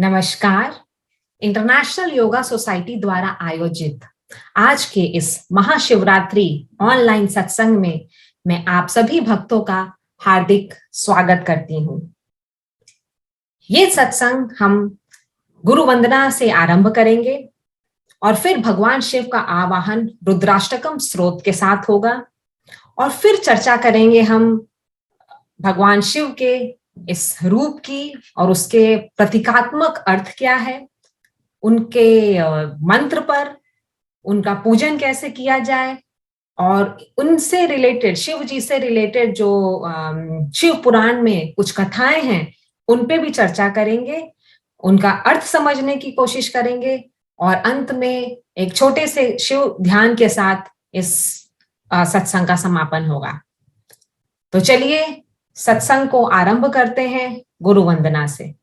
नमस्कार। International yoga society द्वारा आयोजित आज के इस महाशिवरात्रि ऑनलाइन सत्संग में मैं आप सभी भक्तों का हार्दिक स्वागत करती हूँ। ये सत्संग हम गुरु वंदना से आरंभ करेंगे और फिर भगवान शिव का आवाहन रुद्राष्टकम स्रोत के साथ होगा और फिर चर्चा करेंगे हम भगवान शिव के इस रूप की और उसके प्रतीकात्मक अर्थ क्या है, उनके मंत्र पर, उनका पूजन कैसे किया जाए और उनसे रिलेटेड, शिव जी से रिलेटेड जो शिव पुराण में कुछ कथाएं हैं उन पे भी चर्चा करेंगे, उनका अर्थ समझने की कोशिश करेंगे और अंत में एक छोटे से शिव ध्यान के साथ इस सत्संग का समापन होगा। तो चलिए सत्संग को आरंभ करते हैं गुरु वंदना से।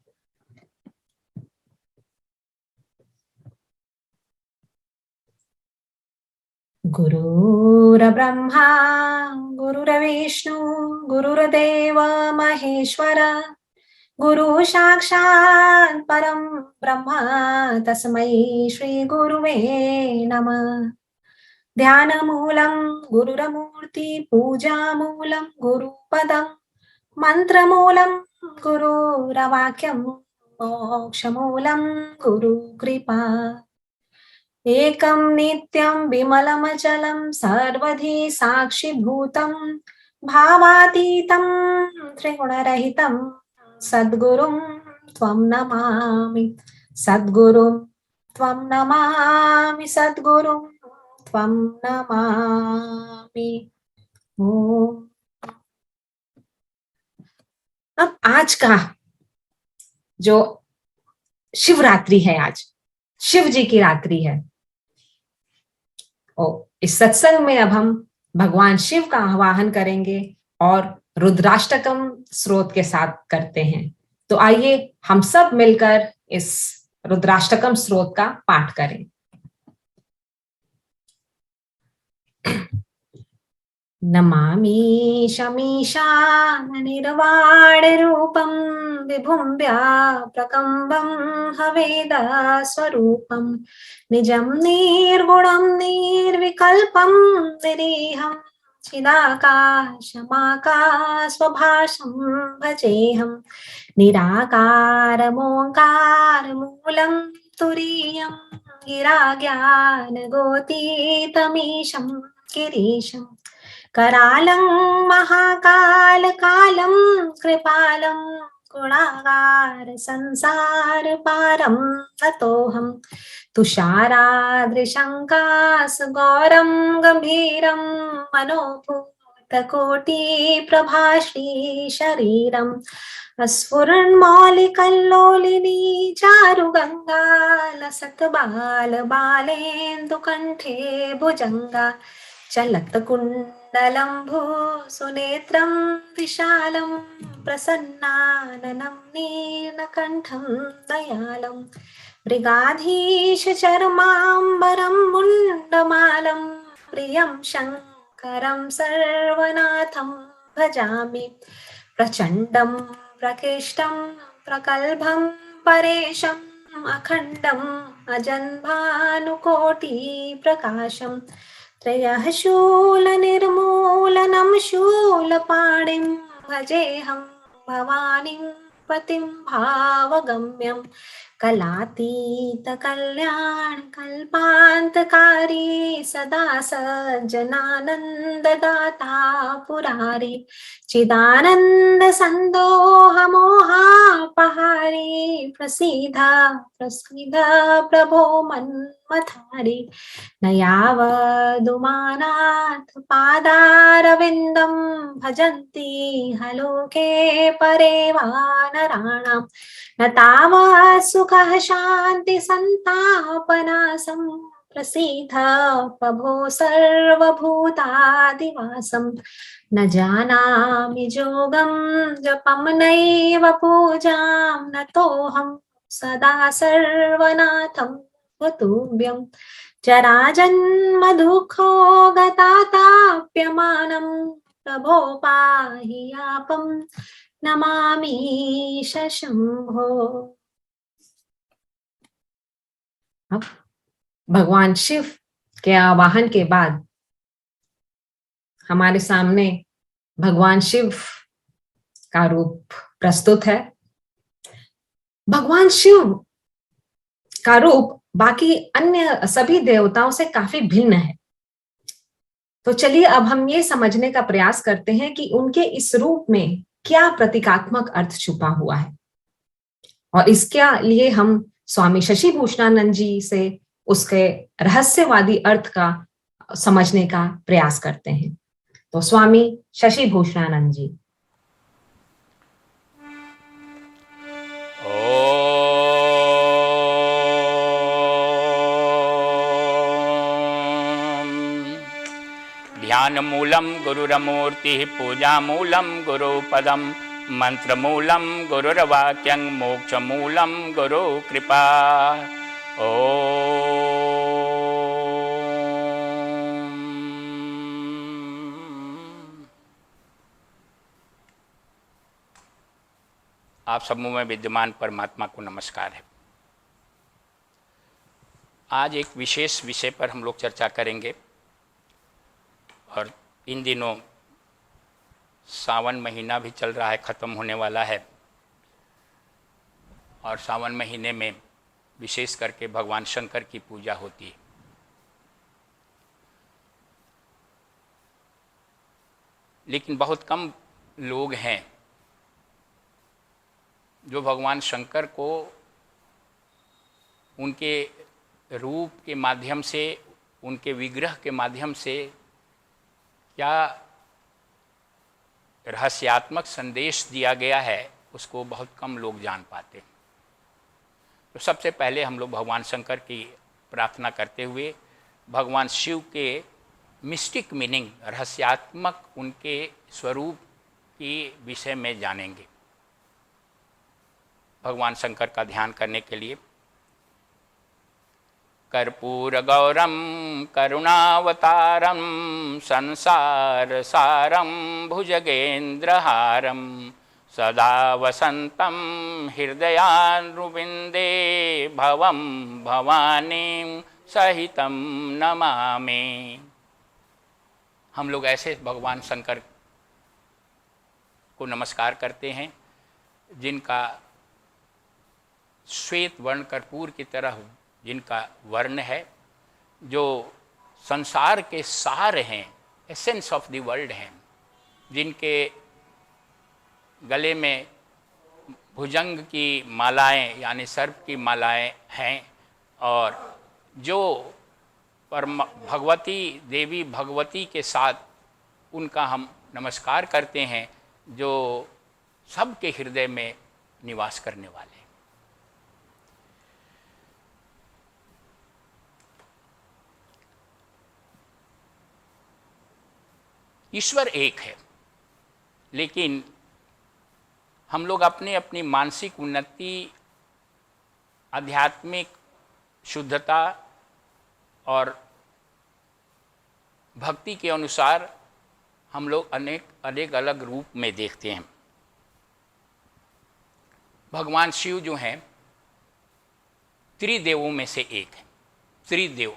गुरुर्ब्रह्मा गुरुर्विष्णु गुरुर्देव महेश्वर गुरु साक्षात् परं ब्रह्म तस्मै श्री गुरुवे नमः। ध्यानमूलं गुरुरमूर्ति पूजामूलं गुरुपदं मंत्रमूलं गुरुरवाक्यं मोक्षमूलं गुरुकृपा। एकं नित्यं विमलमचलं सर्वधि साक्षिभूतं भावातीतं त्रिगुणरहितं सद्गुरुं त्वं नमामि। सद्गुरुं त्वं नमामि, सद्गुरुं त्वं नमामि। ओम। अब आज का जो शिवरात्रि है, आज शिव जी की रात्रि है। इस सत्संग में अब हम भगवान शिव का आवाहन करेंगे और रुद्राष्टकम स्रोत के साथ करते हैं। तो आइए हम सब मिलकर इस रुद्राष्टकम स्रोत का पाठ करें। नमामि शमीशान निर्वाण रूपं विभुं व्याप्रकम्बं हवेद स्वरूपं निजं निर्गुणं निर्विकल्पं निरीहं चिदाकाशमाकाशभासं भजेऽहं निराकारमोङ्कारमूलं तुरीयं गिराज्ञानगोतीतमीशं गिरीशं करालं महाकाल कालं कृपालं गुणागार संसार पारं ततोऽहं तुषाराद्रिशङ्कासगौरं गम्भीरं मनोभूतकोटिप्रभाश्री शरीरं स्फुरन्मौलिकल्लोलिनी चारुगङ्गा लसत्बालबालेन्दुकण्ठे भुजङ्गा चलत्कुण्डलम्भो सुनेत्रं विशालं प्रसन्नाननं नीलकण्ठं दयालं मृगाधीशचर्माम्बरं मुण्डमालं प्रियं शङ्करं सर्वनाथं भजामि प्रचण्डं प्रकृष्टं प्रगल्भं परेशम् अखण्डम् अजन्भानुकोटिप्रकाशं त्रयः शूलनिर्मूलनं शूलपाणिं भजेऽहं भवानीं पतिं भावगम्यं कलातीतकल्याणकल्पान्तकारी सदा सज्जनानन्ददाता पुरारी चिदानन्दसन्दोहमोहापहारी प्रसीद प्रसीद प्रभो मन्मथारी न यावदुमानाथ पादारविन्दं भजन्ति हलोके परे वा नराणां न तावत् सुखः शान्ति सन्तापनासं प्रसीद प्रभो सर्वभूतादिवासं न जानामि जोगं जपं नैव पूजां नतोऽहं सदा सर्वनाथं तुभ्यं जराजन्मदुःखो गताताप्यमानं प्रभो पाहि यापं नमामि शम्भो। अब भगवान शिव के आवाहन के बाद हमारे सामने भगवान शिव का रूप प्रस्तुत है। भगवान शिव का रूप बाकी अन्य सभी देवताओं से काफी भिन्न है। तो चलिए अब हम ये समझने का प्रयास करते हैं कि उनके इस रूप में क्या प्रतीकात्मक अर्थ छुपा हुआ है, और इसके लिए हम स्वामी शशि भूषणानंद जी से उसके रहस्यवादी अर्थ का समझने का प्रयास करते हैं। तो स्वामी शशि भूषणानंद जी। ध्यानमूलं गुरुरमूर्तिः पूजामूलं गुरुपदं मंत्रमूलं गुरुर्वाक्यं मोक्षमूलं गुरुकृपा। आप समूह में विद्यमान परमात्मा को नमस्कार है। आज एक विशेष विषय पर हम लोग चर्चा करेंगे, और इन दिनों सावन महीना भी चल रहा है, ख़त्म होने वाला है, और सावन महीने में विशेष करके भगवान शंकर की पूजा होती है। लेकिन बहुत कम लोग हैं जो भगवान शंकर को उनके रूप के माध्यम से, उनके विग्रह के माध्यम से क्या रहस्यात्मक संदेश दिया गया है, उसको बहुत कम लोग जान पाते। तो सबसे पहले हम लोग भगवान शंकर की प्रार्थना करते हुए भगवान शिव के मिस्टिक मीनिंग, रहस्यात्मक उनके स्वरूप के विषय में जानेंगे। भगवान शंकर का ध्यान करने के लिए कर्पूर गौरम करुणावतारम संसार सारम भुजगेन्द्रहारम सदा वसंतम हृदयानुविंदे भवम भवानी सहितम नमामि। हम लोग ऐसे भगवान शंकर को नमस्कार करते हैं जिनका श्वेत वर्ण कर्पूर की तरह जिनका वर्ण है, जो संसार के सार हैं, एसेंस ऑफ द वर्ल्ड हैं, जिनके गले में भुजंग की मालाएं यानी सर्प की मालाएं हैं, और जो भगवती देवी भगवती के साथ उनका हम नमस्कार करते हैं, जो सबके हृदय में निवास करने वाले हैं। ईश्वर एक है, लेकिन हम लोग अपने अपनी मानसिक उन्नति, आध्यात्मिक शुद्धता और भक्ति के अनुसार हम लोग अनेक अलग रूप में देखते हैं। भगवान शिव जो हैं त्रिदेवों में से एक है। त्रिदेव,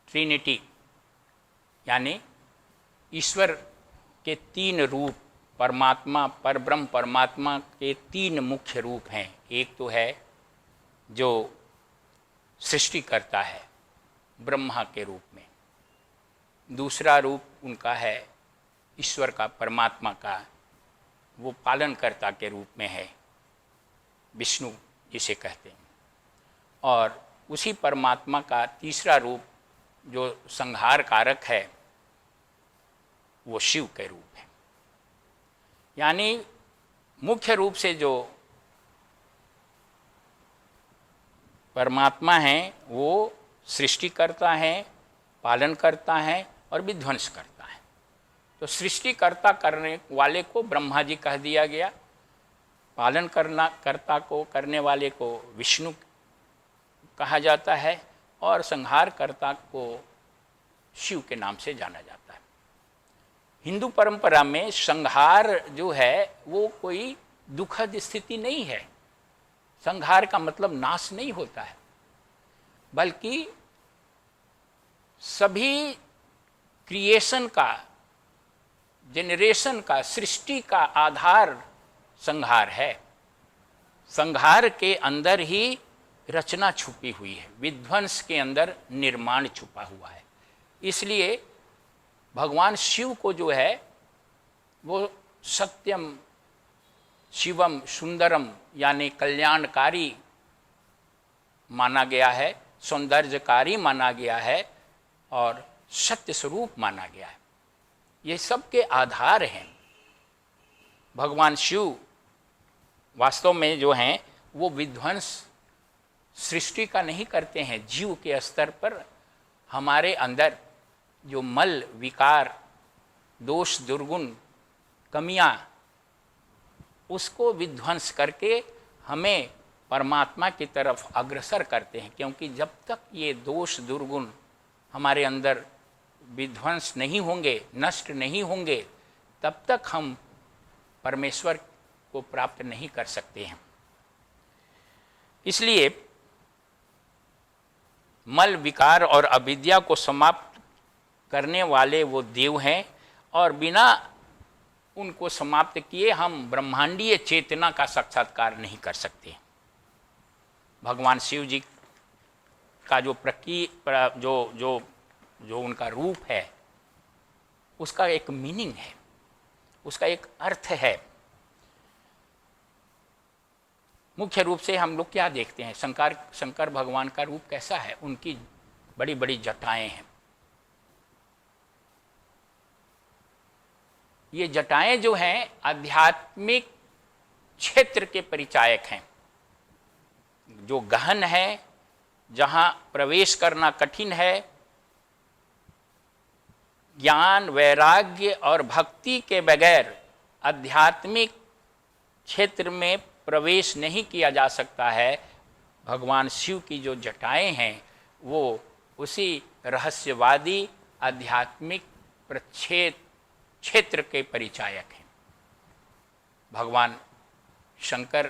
ट्रिनिटी, यानी ईश्वर के तीन रूप, परमात्मा परब्रह्म परमात्मा के तीन मुख्य रूप हैं। एक तो है जो सृष्टि करता है ब्रह्मा के रूप में, दूसरा रूप उनका है ईश्वर का, परमात्मा का, वो पालनकर्ता के रूप में है, विष्णु जिसे कहते हैं, और उसी परमात्मा का तीसरा रूप जो संहार कारक है वो शिव के रूप है। यानी मुख्य रूप से जो परमात्मा है वो सृष्टि करता है, पालन करता है और विध्वंस करता है। तो सृष्टिकर्ता करने वाले को ब्रह्मा जी कह दिया गया, पालन कर्ता को करने वाले को विष्णु कहा जाता है, और संहारकर्ता को शिव के नाम से जाना जाता है। हिंदू परंपरा में संहार जो है वो कोई दुखद स्थिति नहीं है। संहार का मतलब नाश नहीं होता है, बल्कि सभी क्रिएशन का, जेनरेशन का, सृष्टि का आधार संहार है। संहार के अंदर ही रचना छुपी हुई है, विध्वंस के अंदर निर्माण छुपा हुआ है। इसलिए भगवान शिव को जो है वो सत्यम शिवम सुंदरम यानी कल्याणकारी माना गया है, सौंदर्यकारी माना गया है और सत्य स्वरूप माना गया है। ये सब के आधार हैं। भगवान शिव वास्तव में जो हैं वो विध्वंस सृष्टि का नहीं करते हैं। जीव के स्तर पर हमारे अंदर जो मल विकार, दोष, दुर्गुण, कमियां, उसको विध्वंस करके हमें परमात्मा की तरफ अग्रसर करते हैं। क्योंकि जब तक ये दोष दुर्गुण हमारे अंदर विध्वंस नहीं होंगे, नष्ट नहीं होंगे, तब तक हम परमेश्वर को प्राप्त नहीं कर सकते हैं। इसलिए मल विकार और अविद्या को समाप्त करने वाले वो देव हैं और बिना उनको समाप्त किए हम ब्रह्मांडीय चेतना का साक्षात्कार नहीं कर सकते। भगवान शिव जी का जो उनका रूप है, उसका एक मीनिंग है, उसका एक अर्थ है। मुख्य रूप से हम लोग क्या देखते हैं, शंकर भगवान का रूप कैसा है? उनकी बड़ी बड़ी जटाएं हैं। ये जटाएं जो हैं आध्यात्मिक क्षेत्र के परिचायक हैं, जो गहन है, जहां प्रवेश करना कठिन है। ज्ञान, वैराग्य और भक्ति के बगैर आध्यात्मिक क्षेत्र में प्रवेश नहीं किया जा सकता है। भगवान शिव की जो जटाएं हैं वो उसी रहस्यवादी आध्यात्मिक क्षेत्र के परिचायक हैं। भगवान शंकर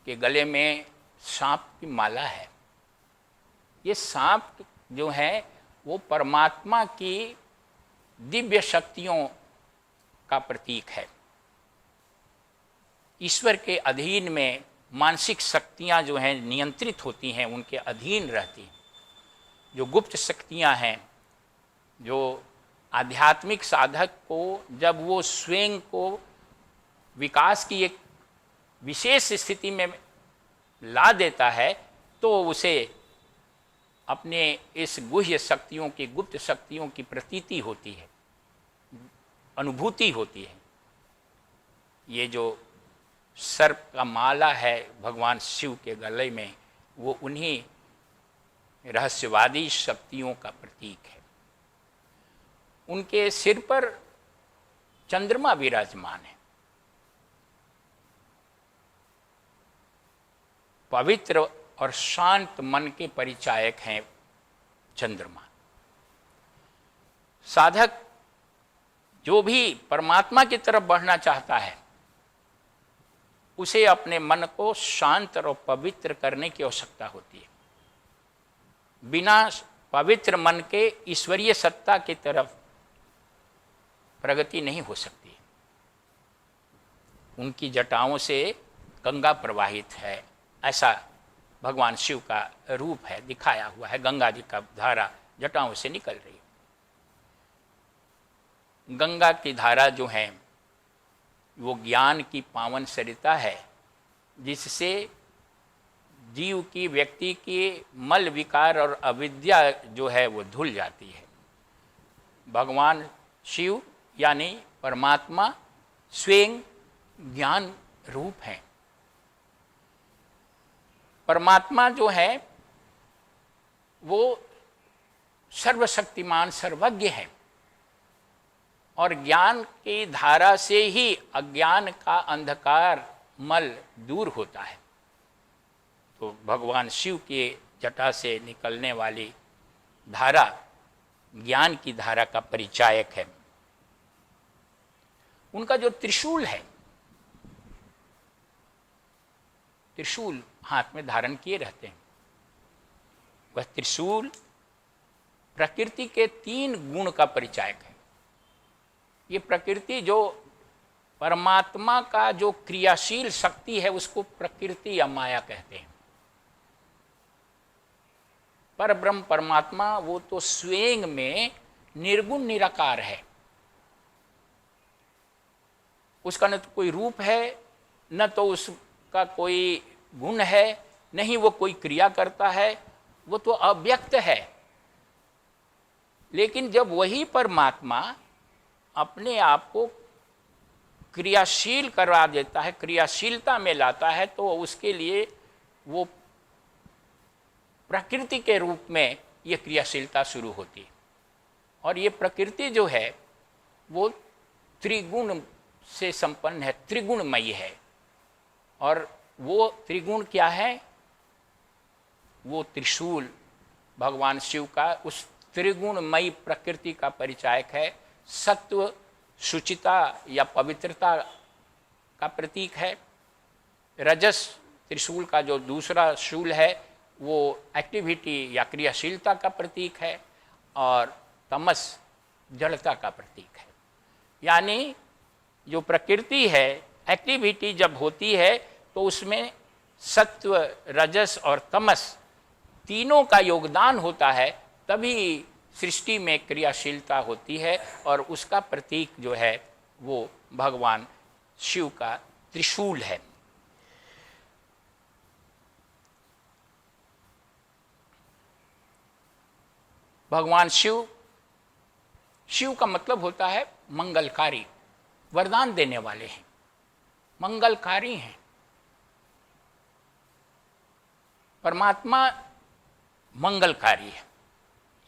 के गले में सांप की माला है। ये सांप जो है वो परमात्मा की दिव्य शक्तियों का प्रतीक है। ईश्वर के अधीन में मानसिक शक्तियां जो हैं नियंत्रित होती हैं, उनके अधीन रहती हैं। जो गुप्त शक्तियां हैं, जो आध्यात्मिक साधक को जब वो स्वयं को विकास की एक विशेष स्थिति में ला देता है, तो उसे अपने इस गुह्य शक्तियों की, गुप्त शक्तियों की प्रतीति होती है, अनुभूति होती है। ये जो सर्प का माला है भगवान शिव के गले में, वो उन्हीं रहस्यवादी शक्तियों का प्रतीक है। उनके सिर पर चंद्रमा विराजमान है। पवित्र और शांत मन के परिचायक हैं चंद्रमा। साधक जो भी परमात्मा की तरफ बढ़ना चाहता है, उसे अपने मन को शांत और पवित्र करने की आवश्यकता होती है। बिना पवित्र मन के ईश्वरीय सत्ता की तरफ प्रगति नहीं हो सकती। उनकी जटाओं से गंगा प्रवाहित है, ऐसा भगवान शिव का रूप है, दिखाया हुआ है। गंगा जी का धारा जटाओं से निकल रही है। गंगा की धारा जो है वो ज्ञान की पावन सरिता है, जिससे जीव की, व्यक्ति की मल विकार और अविद्या जो है वो धुल जाती है। भगवान शिव यानी परमात्मा स्वयं ज्ञान रूप है। परमात्मा जो है वो सर्वशक्तिमान, सर्वज्ञ है और ज्ञान की धारा से ही अज्ञान का अंधकार मल दूर होता है। तो भगवान शिव के जटा से निकलने वाली धारा ज्ञान की धारा का परिचायक है। उनका जो त्रिशूल है त्रिशूल हाथ में धारण किए रहते हैं। वह त्रिशूल प्रकृति के 3 गुण का परिचायक है। ये प्रकृति जो परमात्मा का जो क्रियाशील शक्ति है उसको प्रकृति या माया कहते हैं। पर ब्रह्म परमात्मा वो तो स्वयं में निर्गुण निराकार है। उसका न तो कोई रूप है, न तो उसका कोई गुण है, नहीं वो कोई क्रिया करता है, वो तो अव्यक्त है। लेकिन जब वही परमात्मा अपने आप को क्रियाशील करवा देता है, क्रियाशीलता में लाता है, तो उसके लिए वो प्रकृति के रूप में ये क्रियाशीलता शुरू होती है। और ये प्रकृति जो है वो त्रिगुण से संपन्न है, त्रिगुणमयी है। और वो त्रिगुण क्या है? वो त्रिशूल भगवान शिव का उस त्रिगुणमयी प्रकृति का परिचायक है। सत्व, शुचिता या पवित्रता का प्रतीक है। रजस त्रिशूल का जो दूसरा शूल है वो एक्टिविटी या क्रियाशीलता का प्रतीक है। और तमस जड़ता का प्रतीक है। यानी जो प्रकृति है, एक्टिविटी जब होती है तो उसमें सत्व, रजस और तमस तीनों का योगदान होता है, तभी सृष्टि में क्रियाशीलता होती है। और उसका प्रतीक जो है वो भगवान शिव का त्रिशूल है। भगवान शिव, शिव का मतलब होता है मंगलकारी, वरदान देने वाले हैं, मंगलकारी हैं। परमात्मा मंगलकारी है,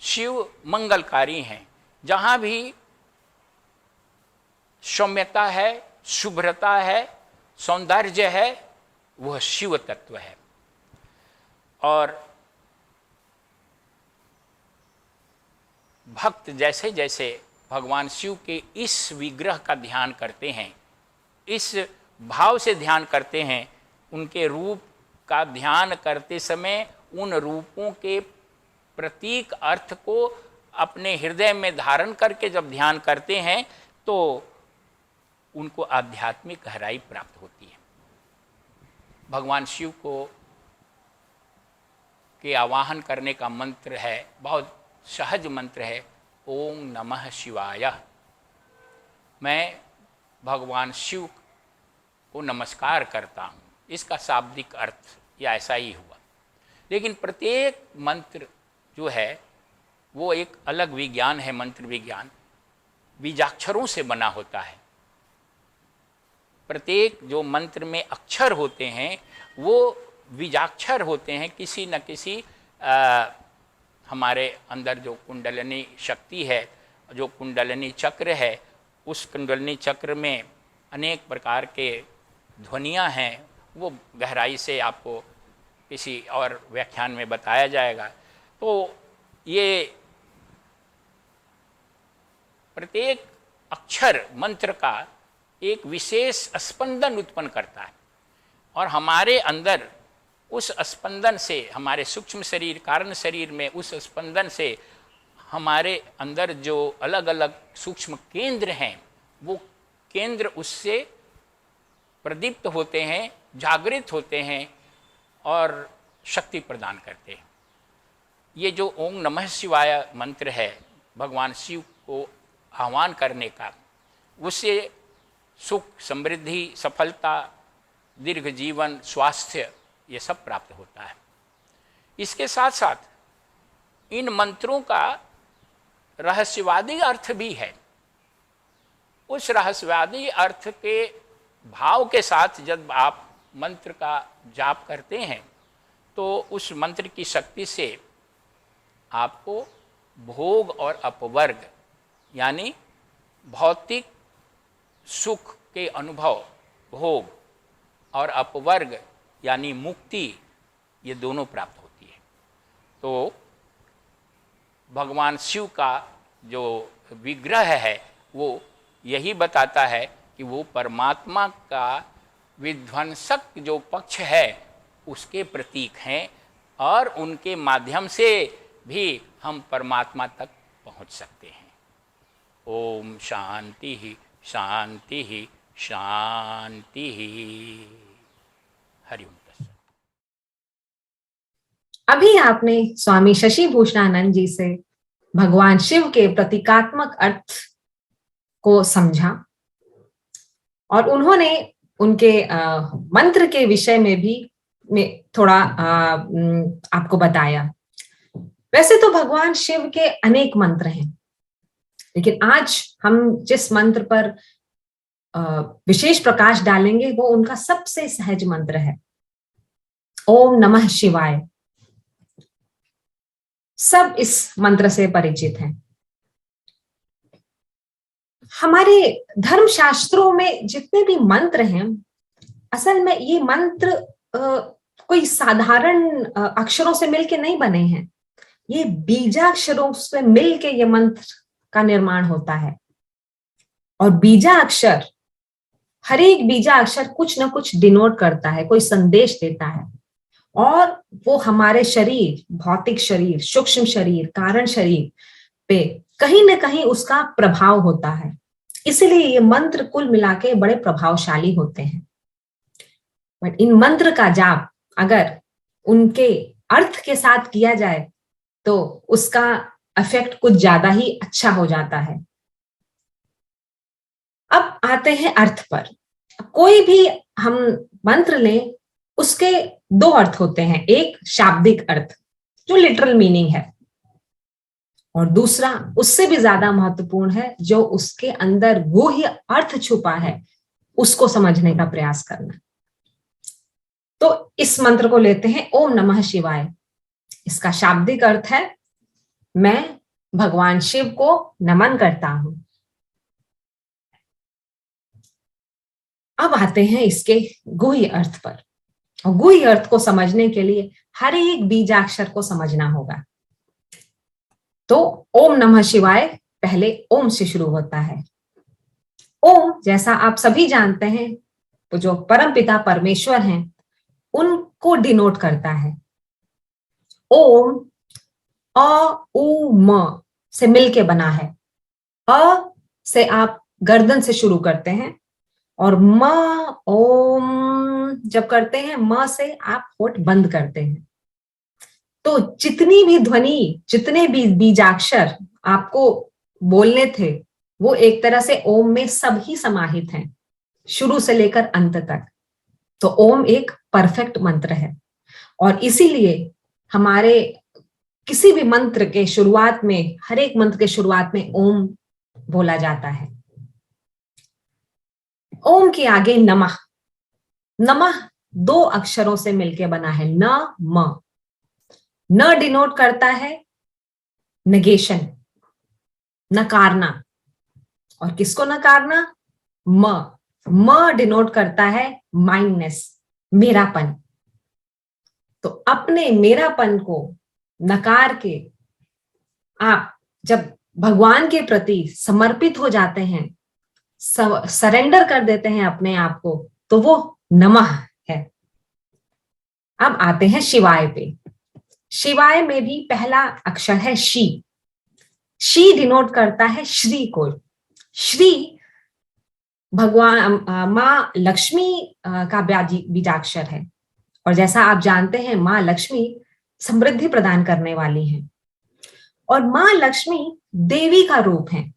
शिव मंगलकारी हैं। जहाँ भी सौम्यता है, शुभ्रता है, सौंदर्य है, वह शिव तत्व है। और भक्त जैसे जैसे भगवान शिव के इस विग्रह का ध्यान करते हैं, इस भाव से ध्यान करते हैं, उनके रूप का ध्यान करते समय उन रूपों के प्रतीक अर्थ को अपने हृदय में धारण करके जब ध्यान करते हैं तो उनको आध्यात्मिक गहराई प्राप्त होती है। भगवान शिव को के आवाहन करने का मंत्र है, बहुत सहज मंत्र है, ओम नमः शिवाय। मैं भगवान शिव को नमस्कार करता हूँ। इसका शाब्दिक अर्थ या ऐसा ही हुआ। लेकिन प्रत्येक मंत्र जो है वो एक अलग विज्ञान है। मंत्र विज्ञान बीजाक्षरों से बना होता है। प्रत्येक जो मंत्र में अक्षर होते हैं वो बीजाक्षर होते हैं। किसी न किसी हमारे अंदर जो कुंडलिनी शक्ति है, जो कुंडलिनी चक्र है, उस कुंडलिनी चक्र में अनेक प्रकार के ध्वनियाँ हैं। वो गहराई से आपको किसी और व्याख्यान में बताया जाएगा। तो ये प्रत्येक अक्षर मंत्र का एक विशेष स्पंदन उत्पन्न करता है। और हमारे अंदर उस स्पंदन से, हमारे सूक्ष्म शरीर, कारण शरीर में उस स्पंदन से हमारे अंदर जो अलग अलग सूक्ष्म केंद्र हैं, वो केंद्र उससे प्रदीप्त होते हैं, जागृत होते हैं और शक्ति प्रदान करते हैं। ये जो ओम नमः शिवाय मंत्र है भगवान शिव को आह्वान करने का, उससे सुख, समृद्धि, सफलता, दीर्घ जीवन, स्वास्थ्य ये सब प्राप्त होता है। इसके साथ साथ इन मंत्रों का रहस्यवादी अर्थ भी है। उस रहस्यवादी अर्थ के भाव के साथ जब आप मंत्र का जाप करते हैं तो उस मंत्र की शक्ति से आपको भोग और अपवर्ग यानी भौतिक सुख के अनुभव, भोग, और अपवर्ग यानी मुक्ति, ये दोनों प्राप्त होती है। तो भगवान शिव का जो विग्रह है वो यही बताता है कि वो परमात्मा का विध्वंसक जो पक्ष है उसके प्रतीक हैं और उनके माध्यम से भी हम परमात्मा तक पहुंच सकते हैं। ओम शांति ही शांति ही शांति ही। हरिओम तत्सत। अभी आपने स्वामी शशि भूषणानंद जी से भगवान शिव के प्रतीकात्मक अर्थ को समझा और उन्होंने उनके मंत्र के विषय में भी थोड़ा आपको बताया। वैसे तो भगवान शिव के अनेक मंत्र हैं, लेकिन आज हम जिस मंत्र पर विशेष प्रकाश डालेंगे वो उनका सबसे सहज मंत्र है, ओम नमः शिवाय। सब इस मंत्र से परिचित हैं। हमारे धर्म शास्त्रों में जितने भी मंत्र हैं, असल में ये मंत्र कोई साधारण अक्षरों से मिलके नहीं बने हैं। ये बीजाक्षरों से मिलके ये मंत्र का निर्माण होता है। और बीजाक्षर, हर एक बीजाक्षर कुछ ना कुछ डिनोट करता है, कोई संदेश देता है, और वो हमारे शरीर, भौतिक शरीर, सूक्ष्म शरीर, कारण शरीर पे कहीं ना कहीं उसका प्रभाव होता है। इसलिए ये मंत्र कुल मिलाके बड़े प्रभावशाली होते हैं। बट इन मंत्र का जाप अगर उनके अर्थ के साथ किया जाए तो उसका इफेक्ट कुछ ज्यादा ही अच्छा हो जाता है। अब आते हैं अर्थ पर। कोई भी हम मंत्र लें, उसके दो अर्थ होते हैं, एक शाब्दिक अर्थ जो लिटरल मीनिंग है, और दूसरा उससे भी ज्यादा महत्वपूर्ण है, जो उसके अंदर गुह्य अर्थ छुपा है उसको समझने का प्रयास करना। तो इस मंत्र को लेते हैं, ओम नमः शिवाय। इसका शाब्दिक अर्थ है, मैं भगवान शिव को नमन करता हूं। अब आते हैं इसके गुह्य अर्थ पर। और गुह्य अर्थ को समझने के लिए हर एक बीजाक्षर को समझना होगा। तो ओम नमः शिवाय पहले ओम से शुरू होता है। ओम, जैसा आप सभी जानते हैं, तो जो परमपिता परमेश्वर हैं उनको डिनोट करता है। ओम अ उ म से मिलके बना है। अ से आप गर्दन से शुरू करते हैं, और म ओम जब करते हैं, म से आप होठ बंद करते हैं। तो जितनी भी ध्वनि, जितने भी बीजाक्षर आपको बोलने थे, वो एक तरह से ओम में सब ही समाहित हैं, शुरू से लेकर अंत तक। तो ओम एक परफेक्ट मंत्र है, और इसीलिए हमारे किसी भी मंत्र के शुरुआत में, हर एक मंत्र के शुरुआत में ओम बोला जाता है। ओम के आगे नमः। नमः दो अक्षरों से मिलकर बना है, न म। न डिनोट करता है नेगेशन, नकारना। और किसको नकारना? म डिनोट करता है माइंडनेस, मेरापन। तो अपने मेरापन को नकार के आप जब भगवान के प्रति समर्पित हो जाते हैं, सरेंडर कर देते हैं अपने आप को, तो वो नमः है। अब आते हैं शिवाय पे। शिवाय में भी पहला अक्षर है शी। शी डिनोट करता है श्री को। श्री भगवान माँ लक्ष्मी का बीजाक्षर है, और जैसा आप जानते हैं माँ लक्ष्मी समृद्धि प्रदान करने वाली हैं, और माँ लक्ष्मी देवी का रूप है,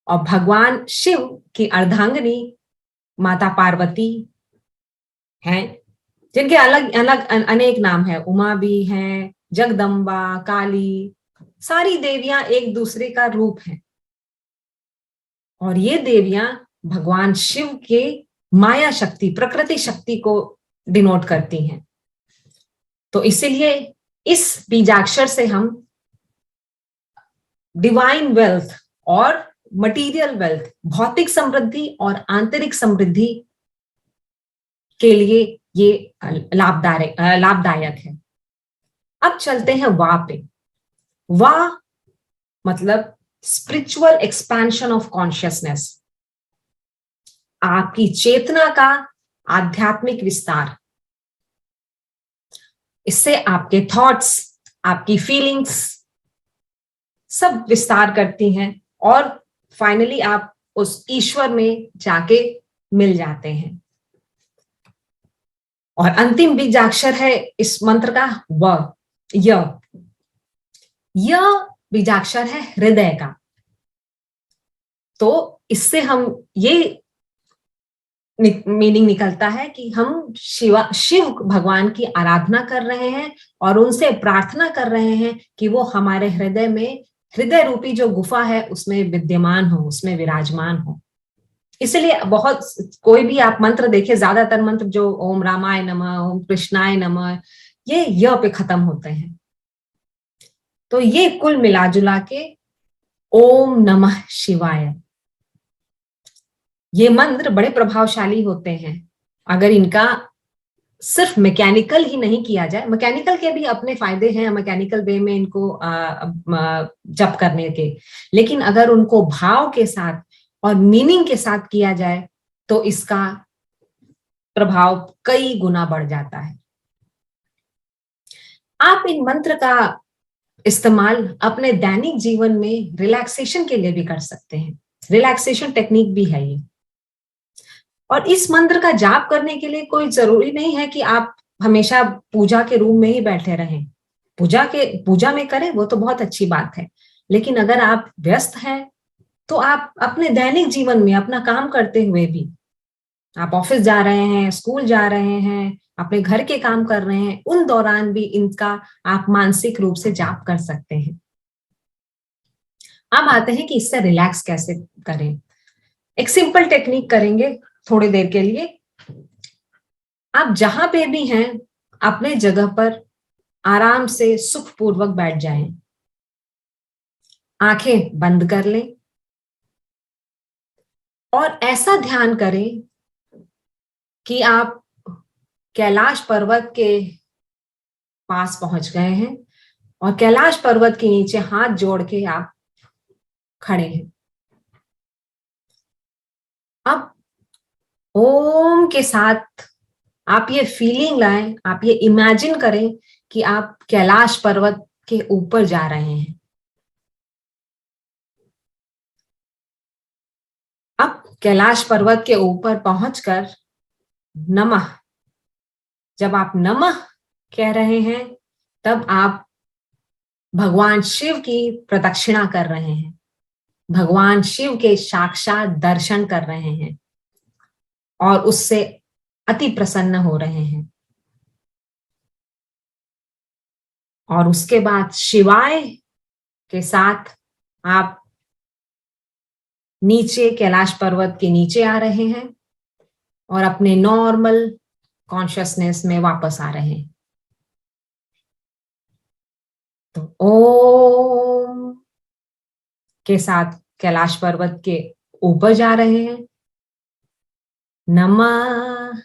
और भगवान शिव की अर्धांगिनी माता पार्वती हैं, जिनके अलग अलग अनेक नाम है। उमा भी हैं, जगदम्बा, काली, सारी देवियां एक दूसरे का रूप है। और ये देवियां भगवान शिव के माया शक्ति, प्रकृति शक्ति को डिनोट करती हैं। तो इसीलिए इस बीजाक्षर से हम डिवाइन वेल्थ और मटीरियल वेल्थ, भौतिक समृद्धि और आंतरिक समृद्धि के लिए ये लाभदायक है। अब चलते हैं वा पे। वा मतलब स्पिरिचुअल एक्सपेंशन ऑफ कॉन्शियसनेस, आपकी चेतना का आध्यात्मिक विस्तार। इससे आपके थॉट्स, आपकी फीलिंग्स सब विस्तार करती हैं और फाइनली आप उस ईश्वर में जाके मिल जाते हैं। और अंतिम बीजाक्षर है इस मंत्र का व, य बीजाक्षर है हृदय का। तो इससे हम ये मीनिंग निकलता है कि हम शिव भगवान की आराधना कर रहे हैं और उनसे प्रार्थना कर रहे हैं कि वो हमारे हृदय में, हृदय रूपी जो गुफा है उसमें विद्यमान हो, उसमें विराजमान हो। इसलिए बहुत कोई भी आप मंत्र देखे, ज्यादातर मंत्र जो ओम रामाय नमः, ओम कृष्णाय नमः, ये य पे खत्म होते हैं। तो ये कुल मिलाजुला के ओम नमः शिवाय, ये मंत्र बड़े प्रभावशाली होते हैं अगर इनका सिर्फ मैकेनिकल ही नहीं किया जाए। मैकेनिकल के भी अपने फायदे हैं, मैकेनिकल वे में इनको जप करने के, लेकिन अगर उनको भाव के साथ और मीनिंग के साथ किया जाए तो इसका प्रभाव कई गुना बढ़ जाता है। आप इन मंत्र का इस्तेमाल अपने दैनिक जीवन में रिलैक्सेशन के लिए भी कर सकते हैं। रिलैक्सेशन टेक्निक भी है ये। और इस मंत्र का जाप करने के लिए कोई जरूरी नहीं है कि आप हमेशा पूजा के रूम में ही बैठे रहें। पूजा में करें वो तो बहुत अच्छी बात है, लेकिन अगर आप व्यस्त हैं तो आप अपने दैनिक जीवन में अपना काम करते हुए भी, आप ऑफिस जा रहे हैं, स्कूल जा रहे हैं, अपने घर के काम कर रहे हैं, उन दौरान भी इनका आप मानसिक रूप से जाप कर सकते हैं। अब आते हैं कि इससे रिलैक्स कैसे करें। एक सिंपल टेक्निक करेंगे थोड़ी देर के लिए। आप जहां पे भी हैं अपने जगह पर आराम से सुखपूर्वक बैठ जाएं, आंखें बंद कर लें और ऐसा ध्यान करें कि आप कैलाश पर्वत के पास पहुंच गए हैं और कैलाश पर्वत के नीचे हाथ जोड़ के आप खड़े हैं। अब ओम के साथ आप ये फीलिंग लाएं, आप ये इमेजिन करें कि आप कैलाश पर्वत के ऊपर जा रहे हैं। अब कैलाश पर्वत के ऊपर पहुंचकर नमः, जब आप नमः कह रहे हैं तब आप भगवान शिव की प्रदक्षिणा कर रहे हैं, भगवान शिव के साक्षात दर्शन कर रहे हैं और उससे अति प्रसन्न हो रहे हैं। और उसके बाद शिवाय के साथ आप नीचे कैलाश पर्वत के नीचे आ रहे हैं और अपने नॉर्मल कॉन्शियसनेस में वापस आ रहे हैं। तो ओम के साथ कैलाश पर्वत के ऊपर जा रहे हैं, नमः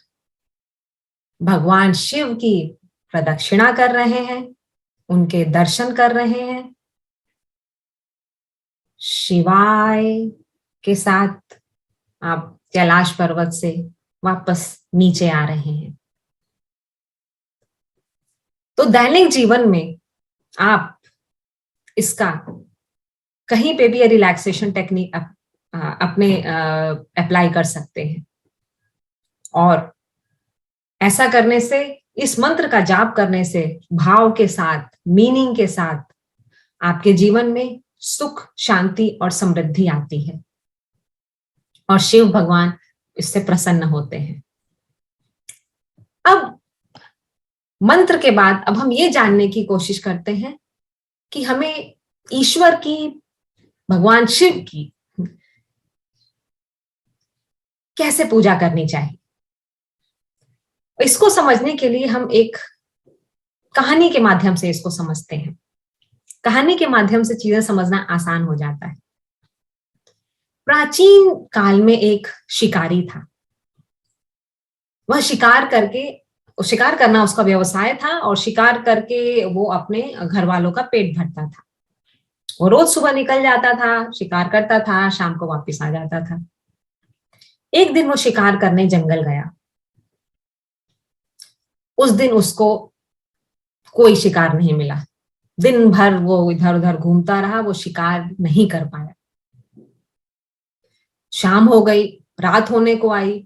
भगवान शिव की प्रदक्षिणा कर रहे हैं, उनके दर्शन कर रहे हैं, शिवाय के साथ आप कैलाश पर्वत से वापस नीचे आ रहे हैं। तो दैनिक जीवन में आप इसका कहीं पे भी ये रिलैक्सेशन टेक्निक अपने अप्लाई कर सकते हैं। और ऐसा करने से, इस मंत्र का जाप करने से भाव के साथ, मीनिंग के साथ आपके जीवन में सुख, शांति और समृद्धि आती है और शिव भगवान इससे प्रसन्न होते हैं। अब मंत्र के बाद अब हम ये जानने की कोशिश करते हैं कि हमें ईश्वर की, भगवान शिव की कैसे पूजा करनी चाहिए। इसको समझने के लिए हम एक कहानी के माध्यम से इसको समझते हैं। कहानी के माध्यम से चीजें समझना आसान हो जाता है। प्राचीन काल में एक शिकारी था। वह शिकार करना उसका व्यवसाय था और शिकार करके वो अपने घर वालों का पेट भरता था। वो रोज सुबह निकल जाता था, शिकार करता था, शाम को वापस आ जाता था। एक दिन वो शिकार करने जंगल गया। उस दिन उसको कोई शिकार नहीं मिला। दिन भर वो इधर उधर घूमता रहा, वो शिकार नहीं कर पाया। शाम हो गई, रात होने को आई।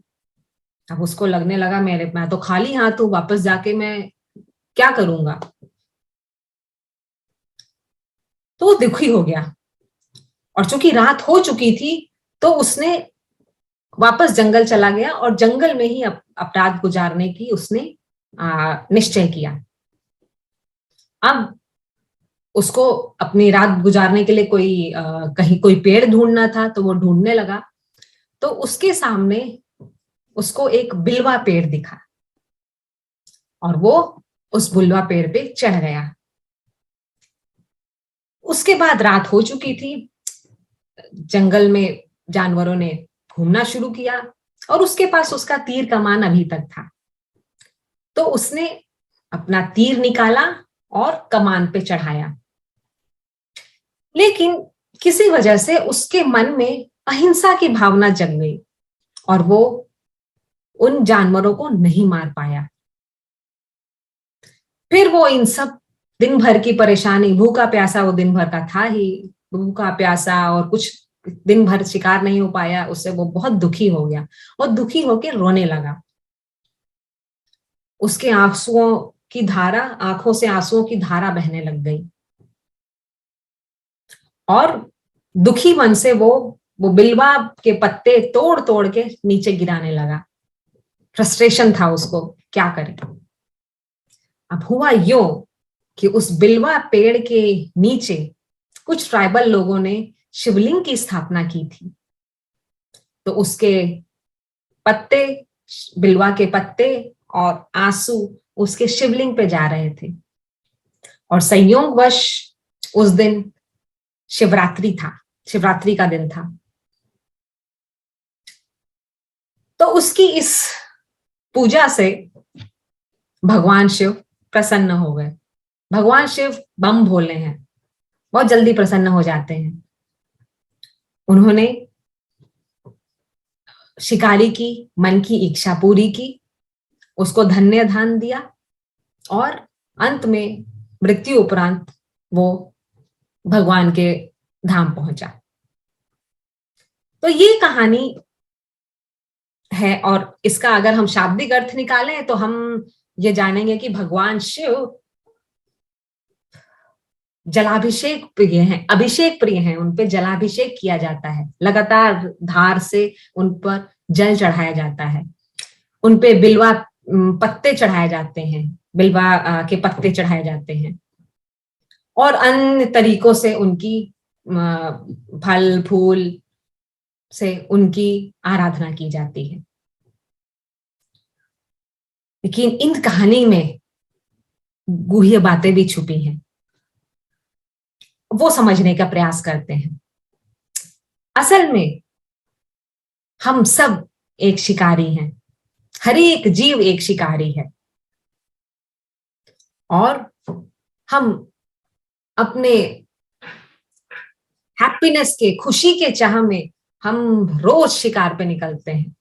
अब उसको लगने लगा मैं तो खाली हाथ हूं, वापस जाके मैं क्या करूंगा। तो वो दुखी हो गया, और चूंकि रात हो चुकी थी तो उसने वापस जंगल चला गया और जंगल में ही अपराध गुजारने की उसने निश्चय किया। अब उसको अपनी रात गुजारने के लिए कहीं कोई पेड़ ढूंढना था, तो वो ढूंढने लगा। तो उसके सामने उसको एक बिलवा पेड़ दिखा और वो उस बिलवा पेड़ पे चढ़ गया। उसके बाद रात हो चुकी थी, जंगल में जानवरों ने घूमना शुरू किया और उसके पास उसका तीर कमान अभी तक था। तो उसने अपना तीर निकाला और कमान पे चढ़ाया, लेकिन किसी वजह से उसके मन में अहिंसा की भावना जग गई और वो उन जानवरों को नहीं मार पाया। फिर वो इन सब दिन भर की परेशानी, भूखा प्यासा वो दिन भर का था ही, भूखा प्यासा, और कुछ दिन भर शिकार नहीं हो पाया, उससे वो बहुत दुखी हो गया और दुखी होकर रोने लगा। उसके आंसुओं की धारा, आंखों से आंसुओं की धारा बहने लग गई और दुखी मन से वो बिलवा के पत्ते तोड़ तोड़ के नीचे गिराने लगा। फ्रस्ट्रेशन था उसको, क्या करे। अब हुआ यूं कि उस बिलवा पेड़ के नीचे कुछ ट्राइबल लोगों ने शिवलिंग की स्थापना की थी। तो उसके पत्ते, बिलवा के पत्ते और आंसू उसके शिवलिंग पे जा रहे थे। और संयोगवश उस दिन शिवरात्रि था, शिवरात्रि का दिन था। तो उसकी इस पूजा से भगवान शिव प्रसन्न हो गए। भगवान शिव बम भोले हैं, बहुत जल्दी प्रसन्न हो जाते हैं। उन्होंने शिकारी की मन की इच्छा पूरी की, उसको धन्य धान दिया और अंत में मृत्यु उपरांत वो भगवान के धाम पहुंचा। तो ये कहानी है, और इसका अगर हम शाब्दिक अर्थ निकालें तो हम ये जानेंगे कि भगवान शिव जलाभिषेक प्रिय हैं, अभिषेक प्रिय हैं। उन पे जलाभिषेक किया जाता है, लगातार धार से उन पर जल चढ़ाया जाता है, उन पे बिलवा पत्ते चढ़ाए जाते हैं, बिलवा के पत्ते चढ़ाए जाते हैं, और अन्य तरीकों से उनकी फल फूल से उनकी आराधना की जाती है। लेकिन इन कहानी में गूढ़ बातें भी छुपी हैं, वो समझने का प्रयास करते हैं। असल में हम सब एक शिकारी हैं, हर एक जीव एक शिकारी है, और हम अपने हैप्पीनेस के, खुशी के चाह में हम रोज शिकार पे निकलते हैं।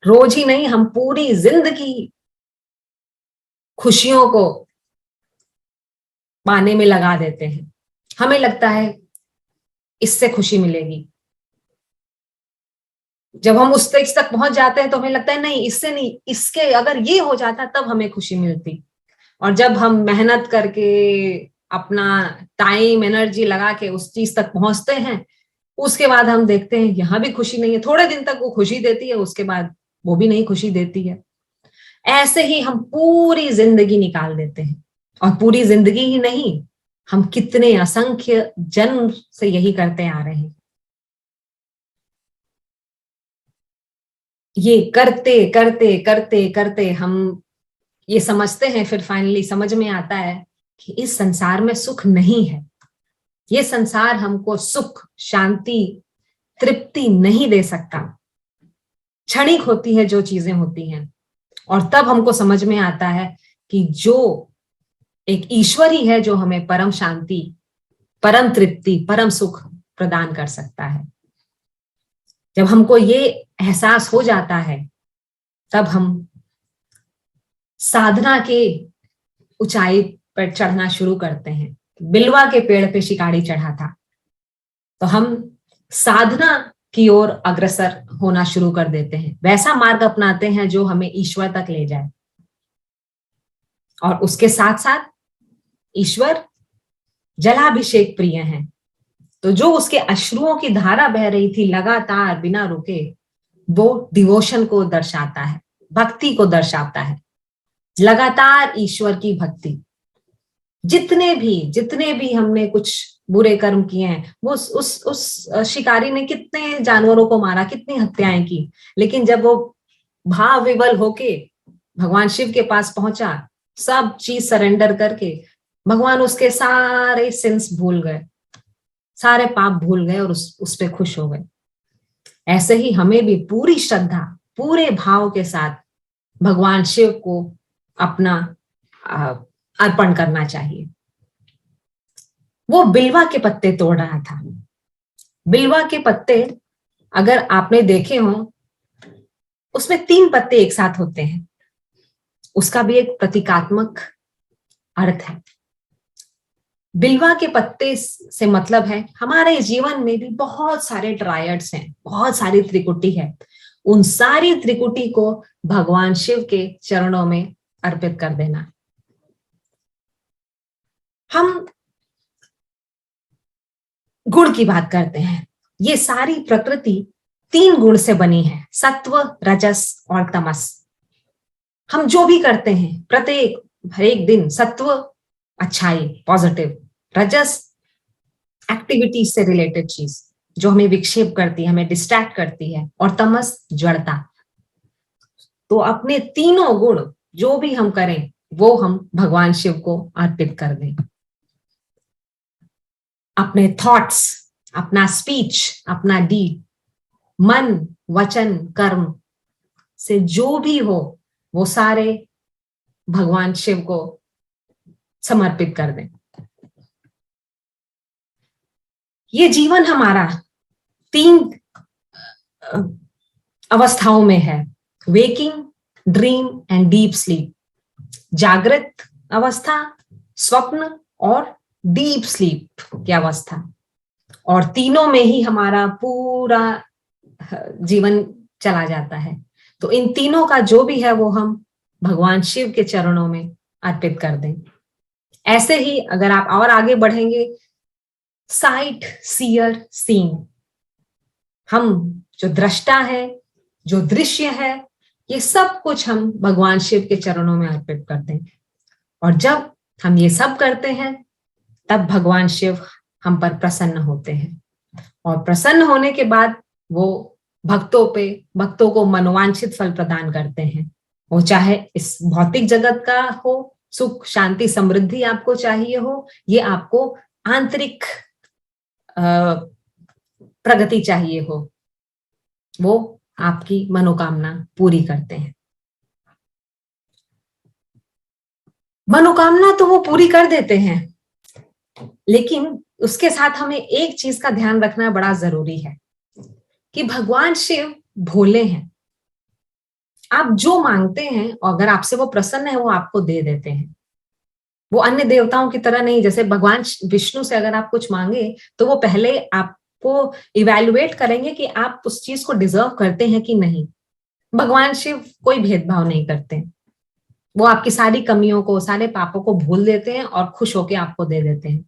रोज ही नहीं, हम पूरी जिंदगी खुशियों को पाने में लगा देते हैं। हमें लगता है इससे खुशी मिलेगी। जब हम उस स्टेज तक पहुंच जाते हैं तो हमें लगता है नहीं, इससे नहीं, इसके अगर ये हो जाता तब हमें खुशी मिलती। और जब हम मेहनत करके अपना टाइम एनर्जी लगा के उस चीज तक पहुंचते हैं, उसके बाद हम देखते हैं यहां भी खुशी नहीं है। थोड़े दिन तक वो खुशी देती है, उसके बाद वो भी नहीं खुशी देती है। ऐसे ही हम पूरी जिंदगी निकाल देते हैं, और पूरी जिंदगी ही नहीं, हम कितने असंख्य जन्म से यही करते आ रहे हैं। ये करते करते करते करते हम ये समझते हैं, फिर फाइनली समझ में आता है कि इस संसार में सुख नहीं है। ये संसार हमको सुख, शांति, तृप्ति नहीं दे सकता। क्षणिक होती है जो चीजें होती हैं, और तब हमको समझ में आता है कि जो एक ईश्वर ही है जो हमें परम शांति, परम तृप्ति, परम सुख प्रदान कर सकता है। जब हमको ये एहसास हो जाता है, तब हम साधना के ऊंचाई पर चढ़ना शुरू करते हैं। बिलवा के पेड़ पे शिकारी चढ़ा था, तो हम साधना की ओर अग्रसर होना शुरू कर देते हैं, वैसा मार्ग अपनाते हैं जो हमें ईश्वर तक ले जाए। और उसके साथ साथ ईश्वर जलाभिषेक प्रिय हैं, तो जो उसके अश्रुओं की धारा बह रही थी लगातार बिना रुके, वो डिवोशन को दर्शाता है, भक्ति को दर्शाता है, लगातार ईश्वर की भक्ति। जितने भी हमने कुछ बुरे कर्म किए हैं, वो उस शिकारी ने कितने जानवरों को मारा, कितनी हत्याएं की, लेकिन जब वो भाव विवल होके भगवान शिव के पास पहुंचा, सब चीज सरेंडर करके, भगवान उसके सारे सिंस भूल गए, सारे पाप भूल गए और उस पे खुश हो गए। ऐसे ही हमें भी पूरी श्रद्धा, पूरे भाव के साथ भगवान शिव को अपना अर्पण करना चाहिए। वो बिलवा के पत्ते तोड़ रहा था। बिलवा के पत्ते अगर आपने देखे हो, उसमें 3 पत्ते एक साथ होते हैं, उसका भी एक प्रतीकात्मक अर्थ है। बिलवा के पत्ते से मतलब है हमारे जीवन में भी बहुत सारे ट्रायड्स हैं, बहुत सारी त्रिकुटी है, उन सारी त्रिकुटी को भगवान शिव के चरणों में अर्पित कर देना। हम गुण की बात करते हैं। ये सारी प्रकृति 3 गुण से बनी है, सत्व, रजस और तमस। हम जो भी करते हैं प्रत्येक हर एक दिन, सत्व अच्छाई, पॉजिटिव, रजस एक्टिविटी से रिलेटेड चीज जो हमें विक्षेप करती है, हमें डिस्ट्रैक्ट करती है, और तमस जड़ता। तो अपने तीनों गुण जो भी हम करें वो हम भगवान शिव को अर्पित कर दें। अपने थॉट्स, अपना स्पीच, अपना डीड, मन, वचन, कर्म से जो भी हो वो सारे भगवान शिव को समर्पित कर दें। ये जीवन हमारा 3 अवस्थाओं में है, waking, dream and deep sleep. जागृत अवस्था, स्वप्न और डीप स्लीप की अवस्था, और तीनों में ही हमारा पूरा जीवन चला जाता है। तो इन तीनों का जो भी है वो हम भगवान शिव के चरणों में अर्पित कर दें। ऐसे ही अगर आप और आगे बढ़ेंगे, साइट, सीयर, सीन, हम जो दृष्टा है, जो दृश्य है, ये सब कुछ हम भगवान शिव के चरणों में अर्पित कर दें। और जब हम ये सब करते हैं तब भगवान शिव हम पर प्रसन्न होते हैं, और प्रसन्न होने के बाद वो भक्तों को मनोवांछित फल प्रदान करते हैं। वो चाहे इस भौतिक जगत का हो, सुख, शांति, समृद्धि आपको चाहिए हो, ये आपको आंतरिक प्रगति चाहिए हो, वो आपकी मनोकामना पूरी करते हैं। मनोकामना तो वो पूरी कर देते हैं, लेकिन उसके साथ हमें एक चीज का ध्यान रखना बड़ा जरूरी है कि भगवान शिव भोले हैं। आप जो मांगते हैं और अगर आपसे वो प्रसन्न है वो आपको दे देते हैं। वो अन्य देवताओं की तरह नहीं, जैसे भगवान विष्णु से अगर आप कुछ मांगे तो वो पहले आपको इवैल्यूएट करेंगे कि आप उस चीज को डिजर्व करते हैं कि नहीं। भगवान शिव कोई भेदभाव नहीं करते, वो आपकी सारी कमियों को, सारे पापों को भूल देते हैं और खुश होकर आपको दे देते हैं।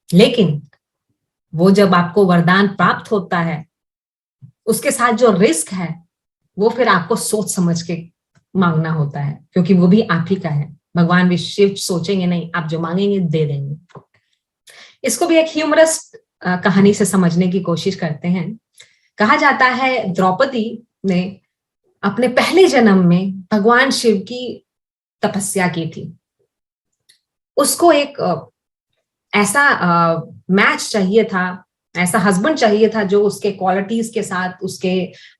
लेकिन वो जब आपको वरदान प्राप्त होता है, उसके साथ जो रिस्क है वो फिर आपको सोच समझ के मांगना होता है, क्योंकि वो भी आप ही का है। भगवान शिव सोचेंगे नहीं, आप जो मांगेंगे दे देंगे। इसको भी एक ह्यूमरस कहानी से समझने की कोशिश करते हैं। कहा जाता है द्रौपदी ने अपने पहले जन्म में भगवान शिव की तपस्या की थी। उसको एक ऐसा मैच चाहिए था, ऐसा हस्बैंड चाहिए था जो उसके क्वालिटीज के साथ, उसके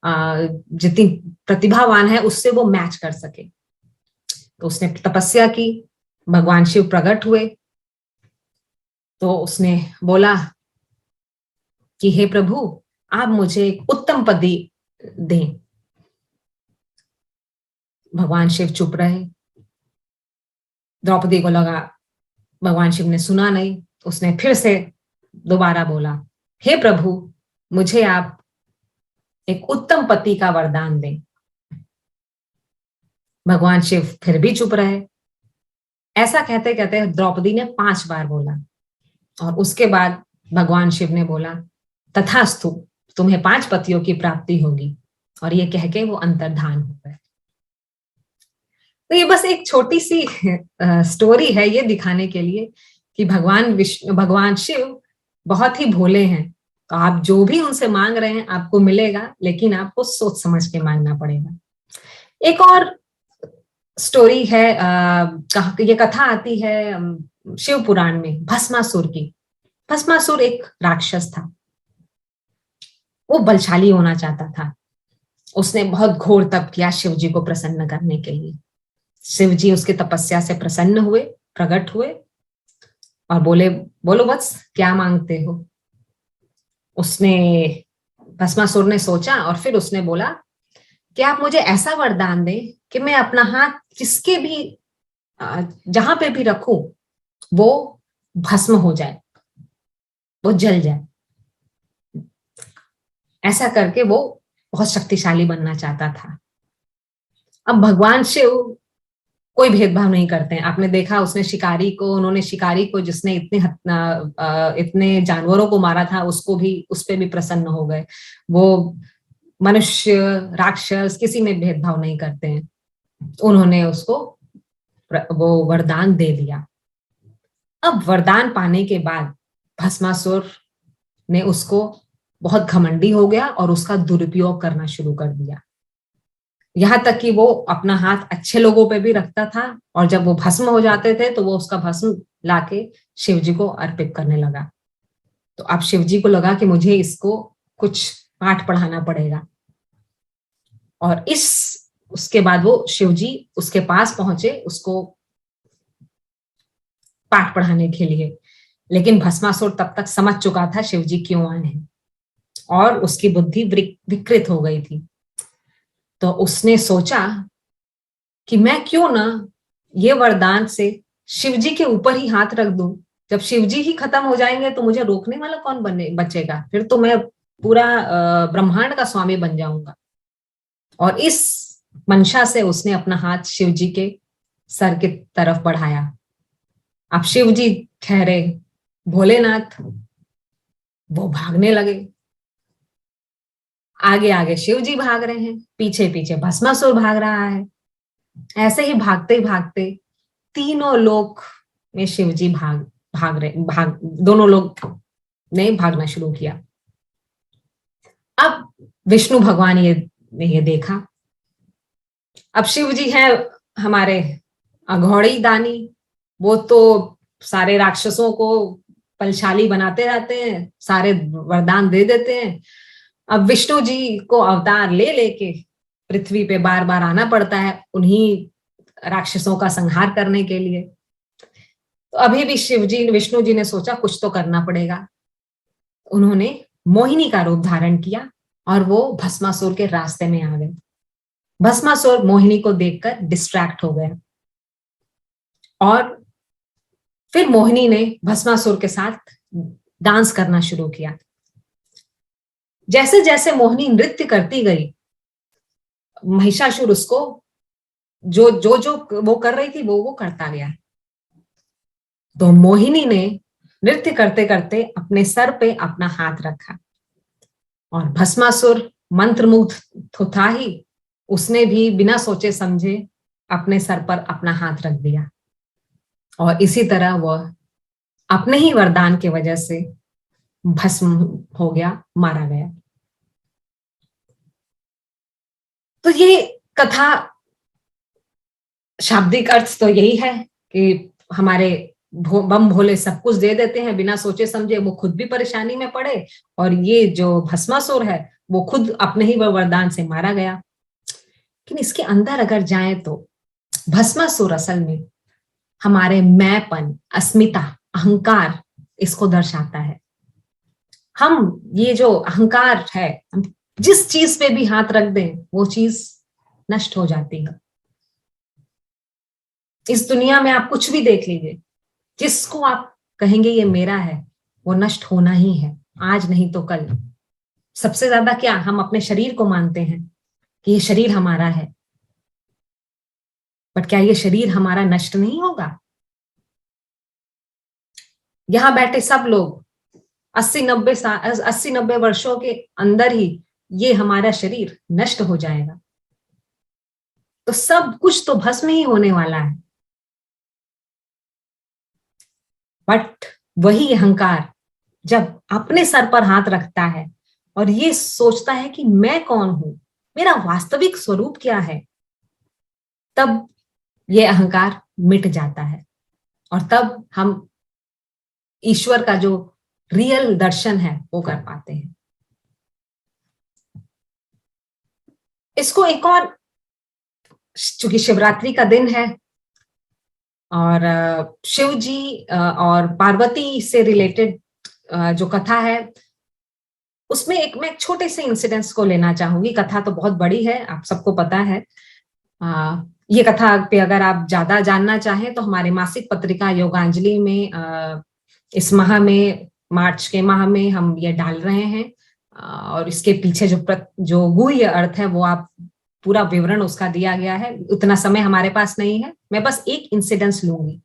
जितनी प्रतिभावान है उससे वो मैच कर सके। तो उसने तपस्या की, भगवान शिव प्रकट हुए, तो उसने बोला कि हे प्रभु, आप मुझे एक उत्तम पति दें। भगवान शिव चुप रहे। द्रौपदी को लगा भगवान शिव ने सुना नहीं, उसने फिर से दोबारा बोला, हे प्रभु, मुझे आप एक उत्तम पति का वरदान दें। भगवान शिव फिर भी चुप रहे। ऐसा कहते कहते द्रौपदी ने 5 बार बोला और उसके बाद भगवान शिव ने बोला, तथास्तु, तुम्हें 5 पतियों की प्राप्ति होगी। और ये कह के वो अंतर्धान हो गए। तो ये बस एक छोटी सी स्टोरी है ये दिखाने के लिए कि भगवान शिव बहुत ही भोले हैं। तो आप जो भी उनसे मांग रहे हैं आपको मिलेगा, लेकिन आपको सोच समझ के मांगना पड़ेगा। एक और स्टोरी है, ये कथा आती है शिव पुराण में, भस्मासुर की। भस्मासुर एक राक्षस था। वो बलशाली होना चाहता था। उसने बहुत घोर तप किया शिव जी को प्रसन्न करने के लिए। शिव जी उसकी तपस्या से प्रसन्न हुए, प्रकट हुए और बोले, बोलो वत्स, क्या मांगते हो? भस्मासुर ने सोचा और फिर उसने बोला कि आप मुझे ऐसा वरदान दें कि मैं अपना हाथ जिसके भी जहां पे भी रखूं वो भस्म हो जाए, वो जल जाए। ऐसा करके वो बहुत शक्तिशाली बनना चाहता था। अब भगवान शिव कोई भेदभाव नहीं करते हैं। आपने देखा उन्होंने शिकारी को जिसने इतने जानवरों को मारा था, उसको भी, उस पे भी प्रसन्न हो गए। वो मनुष्य, राक्षस, किसी में भेदभाव नहीं करते हैं। उन्होंने उसको वो वरदान दे दिया। अब वरदान पाने के बाद भस्मासुर ने उसको बहुत घमंडी हो गया और उसका दुरुपयोग करना शुरू कर दिया। यहां तक कि वो अपना हाथ अच्छे लोगों पे भी रखता था और जब वो भस्म हो जाते थे तो वो उसका भस्म लाके शिव जी को अर्पित करने लगा। तो अब शिव जी को लगा कि मुझे इसको कुछ पाठ पढ़ाना पड़ेगा। और उसके बाद वो शिव जी उसके पास पहुंचे उसको पाठ पढ़ाने के लिए। लेकिन भस्मासुर तब तक समझ चुका था शिव जी क्यों आए हैं और उसकी बुद्धि विकृत हो गई थी। तो उसने सोचा कि मैं क्यों ना ये वरदान से शिव जी के ऊपर ही हाथ रख दूं। जब शिव जी ही खत्म हो जाएंगे तो मुझे रोकने वाला कौन बचेगा? फिर तो मैं पूरा ब्रह्मांड का स्वामी बन जाऊंगा। और इस मंशा से उसने अपना हाथ शिव जी के सर की तरफ बढ़ाया। अब शिव जी ठहरे भोलेनाथ, वो भागने लगे। आगे आगे शिव जी भाग रहे हैं, पीछे पीछे भस्मासुर भाग रहा है। ऐसे ही भागते भागते तीनों लोक में शिव जी दोनों लोग ने भागना शुरू किया। अब विष्णु भगवान ने ये देखा। अब शिव जी है हमारे अघोड़ी दानी, वो तो सारे राक्षसों को बलशाली बनाते रहते हैं, सारे वरदान दे देते हैं। अब विष्णु जी को अवतार ले लेके पृथ्वी पे बार बार आना पड़ता है उन्हीं राक्षसों का संहार करने के लिए। तो अभी भी विष्णु जी ने सोचा कुछ तो करना पड़ेगा। उन्होंने मोहिनी का रूप धारण किया और वो भस्मासुर के रास्ते में आ गए। भस्मासुर मोहिनी को देखकर डिस्ट्रैक्ट हो गया और फिर मोहिनी ने भस्मासुर के साथ डांस करना शुरू किया। जैसे जैसे मोहिनी नृत्य करती गई, महिषासुर उसको जो जो जो वो कर रही थी वो करता गया। तो मोहिनी ने नृत्य करते करते अपने सर पे अपना हाथ रखा और भस्मासुर मंत्रमुग्ध तो था ही, उसने भी बिना सोचे समझे अपने सर पर अपना हाथ रख दिया और इसी तरह वह अपने ही वरदान के वजह से भस्म हो गया, मारा गया। तो ये कथा शाब्दिक अर्थ तो यही है कि हमारे बम भोले सब कुछ दे देते हैं बिना सोचे समझे, वो खुद भी परेशानी में पड़े और ये जो भस्मासुर है वो खुद अपने ही वरदान से मारा गया। लेकिन इसके अंदर अगर जाए तो भस्मासुर असल में हमारे मैंपन, अस्मिता, अहंकार, इसको दर्शाता है। हम ये जो अहंकार है, हम जिस चीज पे भी हाथ रख दें वो चीज नष्ट हो जाती है। इस दुनिया में आप कुछ भी देख लीजिए, जिसको आप कहेंगे ये मेरा है, वो नष्ट होना ही है, आज नहीं तो कल। सबसे ज्यादा क्या हम अपने शरीर को मानते हैं कि ये शरीर हमारा है, बट क्या ये शरीर हमारा नष्ट नहीं होगा? यहां बैठे सब लोग 80-90 वर्षों के अंदर ही ये हमारा शरीर नष्ट हो जाएगा। तो सब कुछ तो भस्म ही होने वाला है। बट वही अहंकार जब अपने सर पर हाथ रखता है और ये सोचता है कि मैं कौन हूं, मेरा वास्तविक स्वरूप क्या है, तब ये अहंकार मिट जाता है और तब हम ईश्वर का जो रियल दर्शन है वो कर पाते हैं। इसको एक और, चूंकि शिवरात्रि का दिन है और शिव जी और पार्वती से रिलेटेड जो कथा है, उसमें मैं एक छोटे से इंसिडेंट्स को लेना चाहूंगी। कथा तो बहुत बड़ी है, आप सबको पता है। ये कथा पे अगर आप ज्यादा जानना चाहें तो हमारे मासिक पत्रिका योगांजलि में इस माह में, मार्च के माह में हम ये डाल रहे हैं। और इसके पीछे जो गुह्य अर्थ है वो आप पूरा विवरण उसका दिया गया है। उतना समय हमारे पास नहीं है, मैं बस एक इंसिडेंस लूंगी।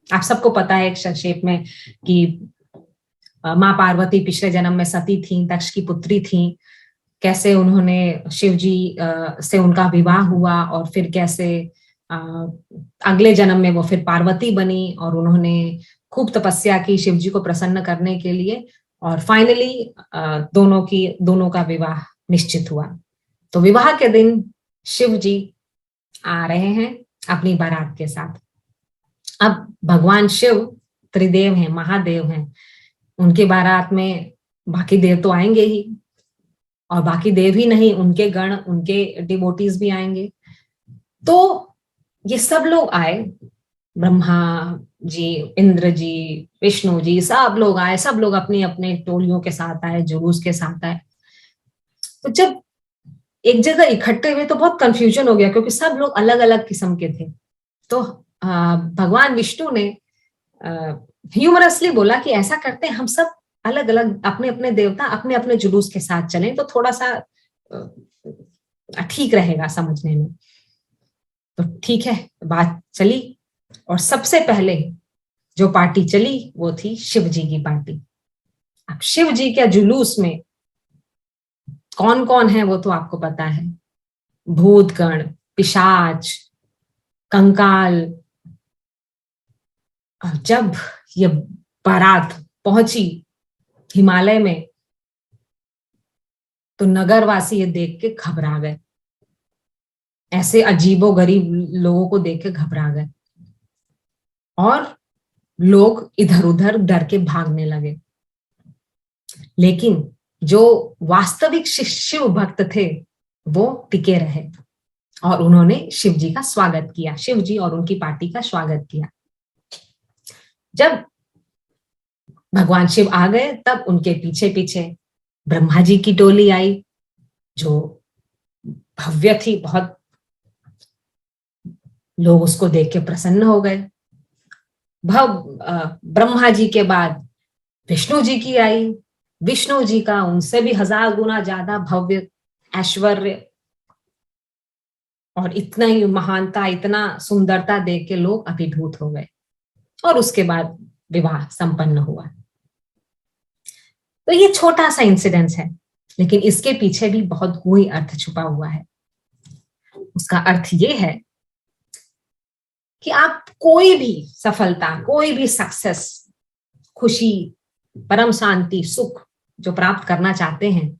आप सबको पता है एक संक्षेप में कि माँ पार्वती पिछले जन्म में सती थी, दक्ष की पुत्री थी। कैसे उन्होंने शिव जी से उनका विवाह हुआ और फिर कैसे अगले जन्म में वो फिर पार्वती बनी और उन्होंने खूब तपस्या की शिव जी को प्रसन्न करने के लिए, और फाइनली दोनों का विवाह निश्चित हुआ। तो विवाह के दिन शिव जी आ रहे हैं अपनी बारात के साथ। अब भगवान शिव त्रिदेव हैं, महादेव हैं, उनके बारात में बाकी देव तो आएंगे ही, और बाकी देव ही नहीं, उनके गण, उनके डिवोटीज भी आएंगे। तो ये सब लोग आए, ब्रह्मा जी, इंद्र जी, विष्णु जी, सब लोग आए, सब लोग अपनी अपने टोलियों के साथ आए, जुलूस के साथ आए। तो जब एक जगह इकट्ठे हुए तो बहुत कंफ्यूजन हो गया, क्योंकि सब लोग अलग अलग किस्म के थे। तो भगवान विष्णु ने ह्यूमरसली बोला कि ऐसा करते हैं, हम सब अलग अलग अपने अपने देवता अपने अपने जुलूस के साथ चलें तो थोड़ा सा ठीक रहेगा समझने में। तो ठीक है, बात चली और सबसे पहले जो पार्टी चली वो थी शिव जी की पार्टी। अब शिव जी के जुलूस में कौन कौन है वो तो आपको पता है, भूतगण, पिशाच, कंकाल। जब ये बारात पहुंची हिमालय में तो नगरवासी ये देख के घबरा गए, ऐसे अजीबो गरीब लोगों को देख के घबरा गए और लोग इधर उधर डर के भागने लगे। लेकिन जो वास्तविक शिव भक्त थे वो टिके रहे और उन्होंने शिव जी का स्वागत किया, शिव जी और उनकी पार्टी का स्वागत किया। जब भगवान शिव आ गए तब उनके पीछे पीछे ब्रह्मा जी की टोली आई, जो भव्य थी बहुत। लोग उसको देख के प्रसन्न हो गए। ब्रह्मा जी के बाद विष्णु जी की आई, विष्णु जी का उनसे भी 1000 गुना ज्यादा भव्य ऐश्वर्य और इतना ही महानता, इतना सुंदरता देख के लोग अभिभूत हो गए और उसके बाद विवाह संपन्न हुआ। तो ये छोटा सा इंसिडेंस है, लेकिन इसके पीछे भी बहुत गूढ़ अर्थ छुपा हुआ है। उसका अर्थ ये है कि आप कोई भी सफलता, कोई भी सक्सेस, खुशी, परम शांति, सुख जो प्राप्त करना चाहते हैं,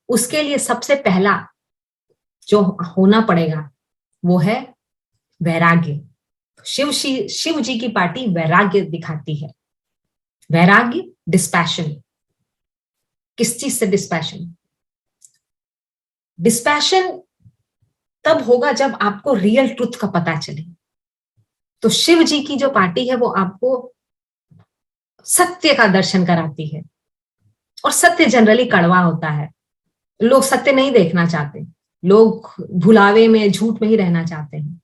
उसके लिए सबसे पहला जो होना पड़ेगा वो है वैराग्य। शिव जी की पार्टी वैराग्य दिखाती है। वैराग्य, डिस्पैशन। किस चीज से डिस्पैशन? डिस्पैशन तब होगा जब आपको रियल ट्रुथ का पता चले। तो शिव जी की जो पार्टी है वो आपको सत्य का दर्शन कराती है, और सत्य जनरली कड़वा होता है। लोग सत्य नहीं देखना चाहते, लोग भुलावे में, झूठ में ही रहना चाहते हैं।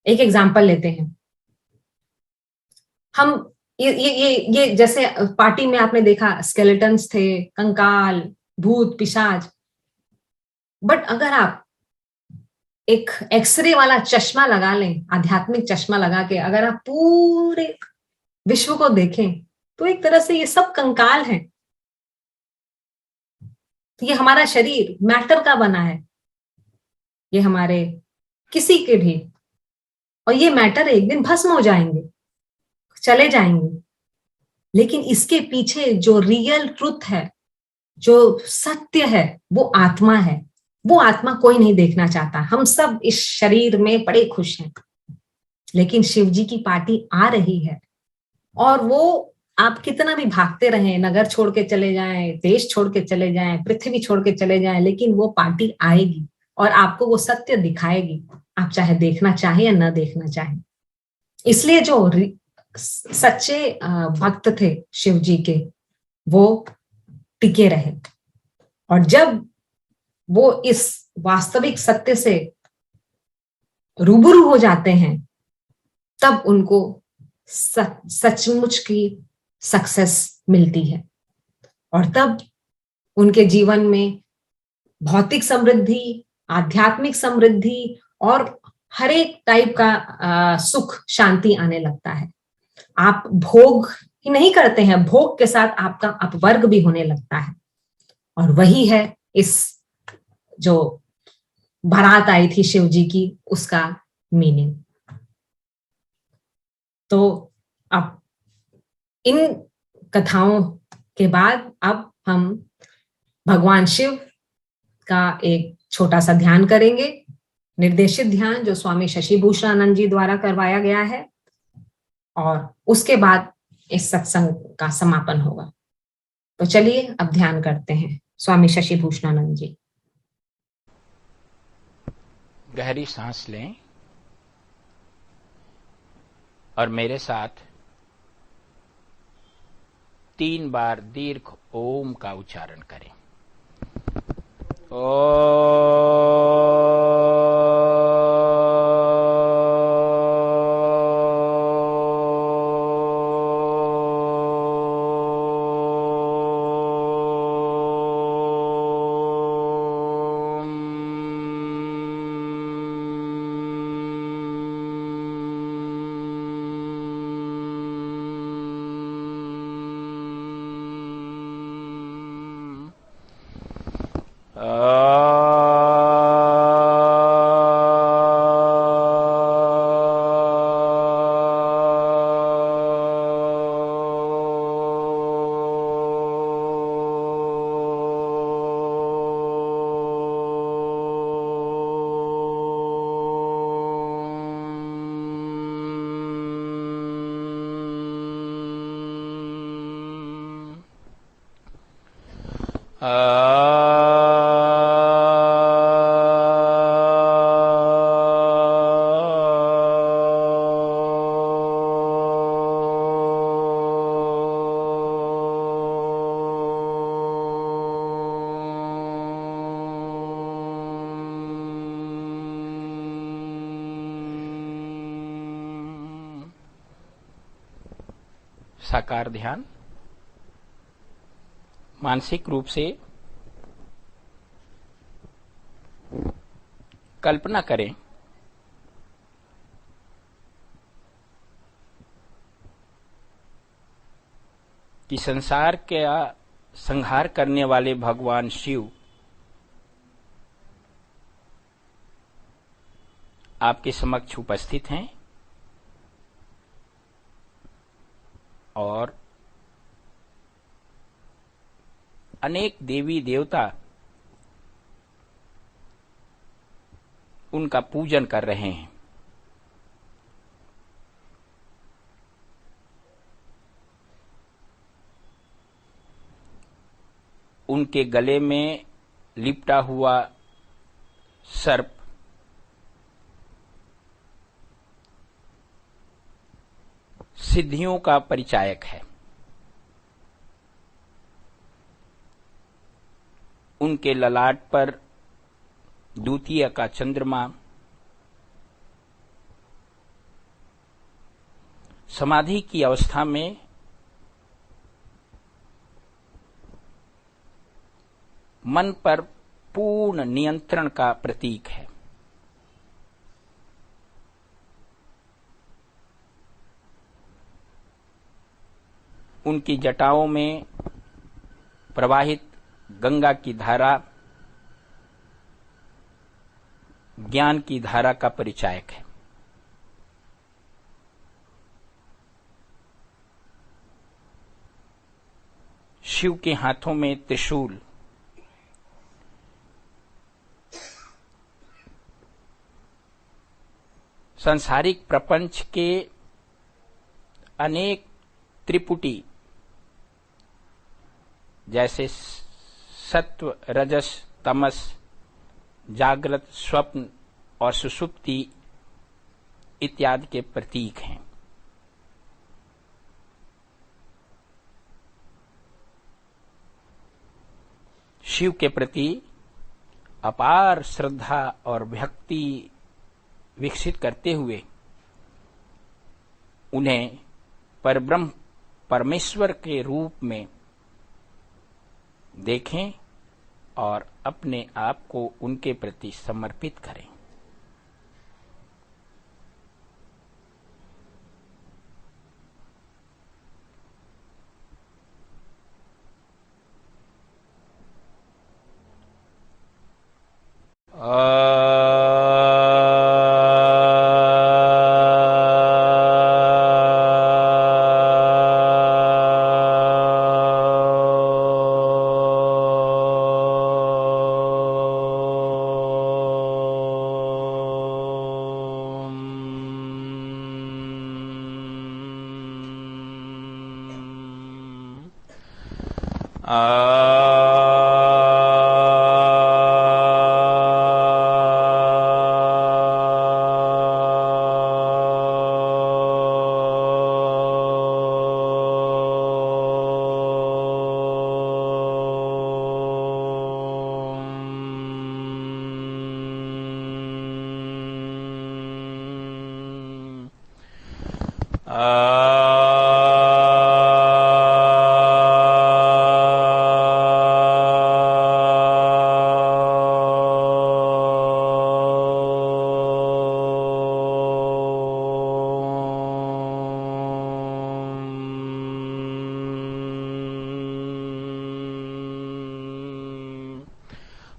एक एग्जाम्पल लेते हैं। हम ये जैसे पार्टी में आपने देखा स्केलेटन्स थे, कंकाल, भूत पिशाच, बट अगर आप एक एक्सरे वाला चश्मा लगा लें, आध्यात्मिक चश्मा लगा के अगर आप पूरे विश्व को देखें तो एक तरह से ये सब कंकाल है। ये हमारा शरीर मैटर का बना है, ये हमारे किसी के भी, और ये मैटर एक दिन भस्म हो जाएंगे, चले जाएंगे, लेकिन इसके पीछे जो रियल ट्रुथ है, जो सत्य है, वो आत्मा है। वो आत्मा कोई नहीं देखना चाहता। हम सब इस शरीर में बड़े खुश हैं, लेकिन शिव जी की पार्टी आ रही है, और वो आप कितना भी भागते रहें, नगर छोड़ के चले जाएं, देश छोड़ के चले जाएं, पृथ्वी छोड़ के चले जाएं, लेकिन वो पार्टी आएगी और आपको वो सत्य दिखाएगी, आप चाहे देखना चाहे या न देखना चाहे। इसलिए जो सच्चे भक्त थे शिव जी के, वो टिके रहे, और जब वो इस वास्तविक सत्य से रूबरू हो जाते हैं, तब उनको सचमुच की सक्सेस मिलती है, और तब उनके जीवन में भौतिक समृद्धि, आध्यात्मिक समृद्धि और हर एक टाइप का सुख शांति आने लगता है। आप भोग ही नहीं करते हैं, भोग के साथ आपका अपवर्ग भी होने लगता है, और वही है इस जो बारात आई थी शिव जी की, उसका मीनिंग। तो अब इन कथाओं के बाद अब हम भगवान शिव का एक छोटा सा ध्यान करेंगे, निर्देशित ध्यान जो स्वामी शशि भूषणानंद जी द्वारा करवाया गया है, और उसके बाद इस सत्संग का समापन होगा। तो चलिए अब ध्यान करते हैं स्वामी शशि भूषणानंद जी। गहरी सांस लें और मेरे साथ 3 बार दीर्घ ओम का उच्चारण करें। साकार ध्यान। मानसिक रूप से कल्पना करें कि संसार के संहार करने वाले भगवान शिव आपके समक्ष उपस्थित हैं, और अनेक देवी देवता उनका पूजन कर रहे हैं। उनके गले में लिपटा हुआ सर्प सिद्धियों का परिचायक है। उनके ललाट पर द्वितीय का चंद्रमा समाधि की अवस्था में मन पर पूर्ण नियंत्रण का प्रतीक है। उनकी जटाओं में प्रवाहित गंगा की धारा ज्ञान की धारा का परिचायक है। शिव के हाथों में त्रिशूल, सांसारिक प्रपंच के अनेक त्रिपुटी जैसे सत्व, रजस, तमस, जागृत, स्वप्न और सुषुप्ति इत्यादि के प्रतीक हैं। शिव के प्रति अपार श्रद्धा और भक्ति विकसित करते हुए उन्हें परब्रह्म परमेश्वर के रूप में देखें और अपने आप को उनके प्रति समर्पित करें।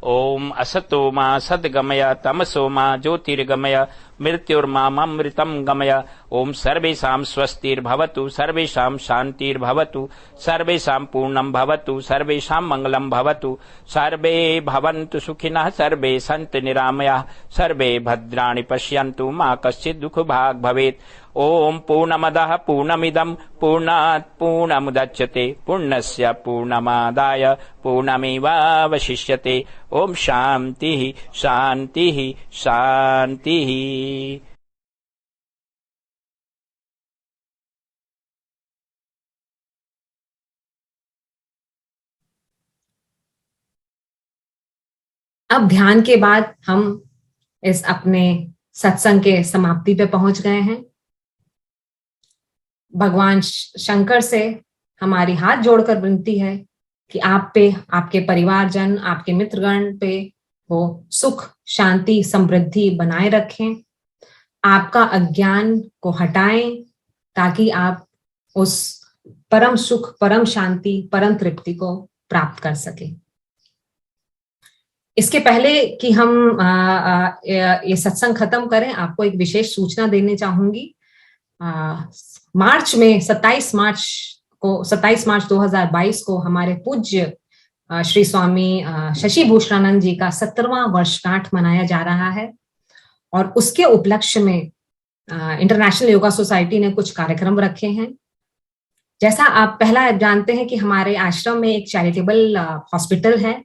ओम असतो मा सद्गमय तमसो मा ज्योतिर्गमय मृत्युर्मामृतं गमय। ओम सर्वेषां स्वस्तिर्भवतु, सर्वेषां शान्तिर्भवतु, सर्वेषां पूर्णं भवतु, सर्वेषां मंगलं भवतु, सर्वे भवन्तु सुखिनः, सर्वे सन्तु निरामयाः, सर्वे भद्राणि पश्यन्तु, मा कश्चित् दुःखभाग् भवेत्। ओम पूर्णमदः पूर्णमिदं पूर्णात् पूर्णमुदच्यते पूर्णस्य पूर्णमादाय पूर्णमेवावशिष्यते। ओम शांति शांति शांति। अब ध्यान के बाद हम इस अपने सत्संग के समाप्ति पे पहुंच गए हैं। भगवान शंकर से हमारी हाथ जोड़कर विनती है कि आप पे, आपके परिवारजन, आपके मित्रगण पे वो सुख, शांति, समृद्धि बनाए रखें। आपका अज्ञान को हटाएं ताकि आप उस परम सुख, परम शांति, परम तृप्ति को प्राप्त कर सके। इसके पहले कि हम ये सत्संग खत्म करें, आपको एक विशेष सूचना देने चाहूंगी। मार्च में 27 मार्च 2022 को हमारे पूज्य श्री स्वामी शशि भूषणानंद जी का 70वां वर्षगांठ मनाया जा रहा है और उसके उपलक्ष्य में इंटरनेशनल योगा सोसाइटी ने कुछ कार्यक्रम रखे हैं। जैसा आप पहला जानते हैं कि हमारे आश्रम में एक चैरिटेबल हॉस्पिटल है,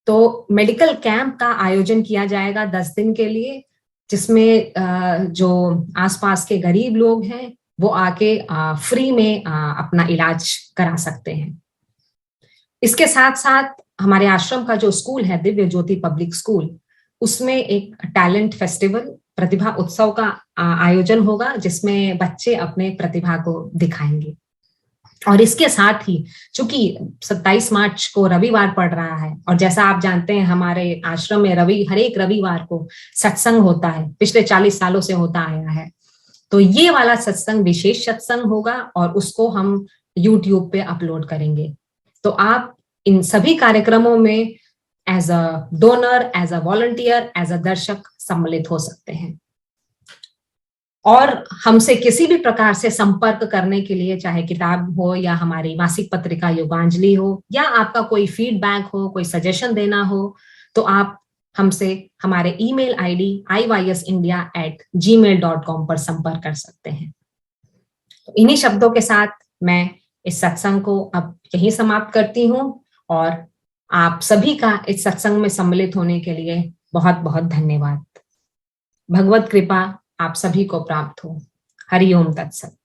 तो मेडिकल कैंप का आयोजन किया जाएगा 10 दिन के लिए, जिसमें जो आसपास के गरीब लोग हैं वो आके फ्री में अपना इलाज करा सकते हैं। इसके साथ साथ हमारे आश्रम का जो स्कूल है, दिव्य ज्योति पब्लिक स्कूल, उसमें एक टैलेंट फेस्टिवल प्रतिभा उत्सव का आयोजन होगा, जिसमें बच्चे अपने प्रतिभा को दिखाएंगे। और इसके साथ ही चूंकि 27 मार्च को रविवार पड़ रहा है, और जैसा आप जानते हैं हमारे आश्रम में हर एक रविवार को सत्संग होता है, पिछले 40 सालों से होता आया है। तो ये वाला सत्संग विशेष सत्संग होगा और उसको हम YouTube पे अपलोड करेंगे। तो आप इन सभी कार्यक्रमों में as a donor, as a volunteer, as a दर्शक सम्मिलित हो सकते हैं। और हमसे किसी भी प्रकार से संपर्क करने के लिए, चाहे किताब हो या हमारी मासिक पत्रिका योगांजलि हो, या आपका कोई फीडबैक हो, कोई सजेशन देना हो, तो आप हमसे हमारे ईमेल आईडी iysindia@gmail.com पर संपर्क कर सकते हैं। तो इन्हीं शब्दों के साथ मैं इस सत्संग को अब यहीं समाप्त करती हूँ, और आप सभी का इस सत्संग में सम्मिलित होने के लिए बहुत बहुत धन्यवाद। भगवत कृपा आप सभी को प्राप्त हो। हरि ओम तत्सत।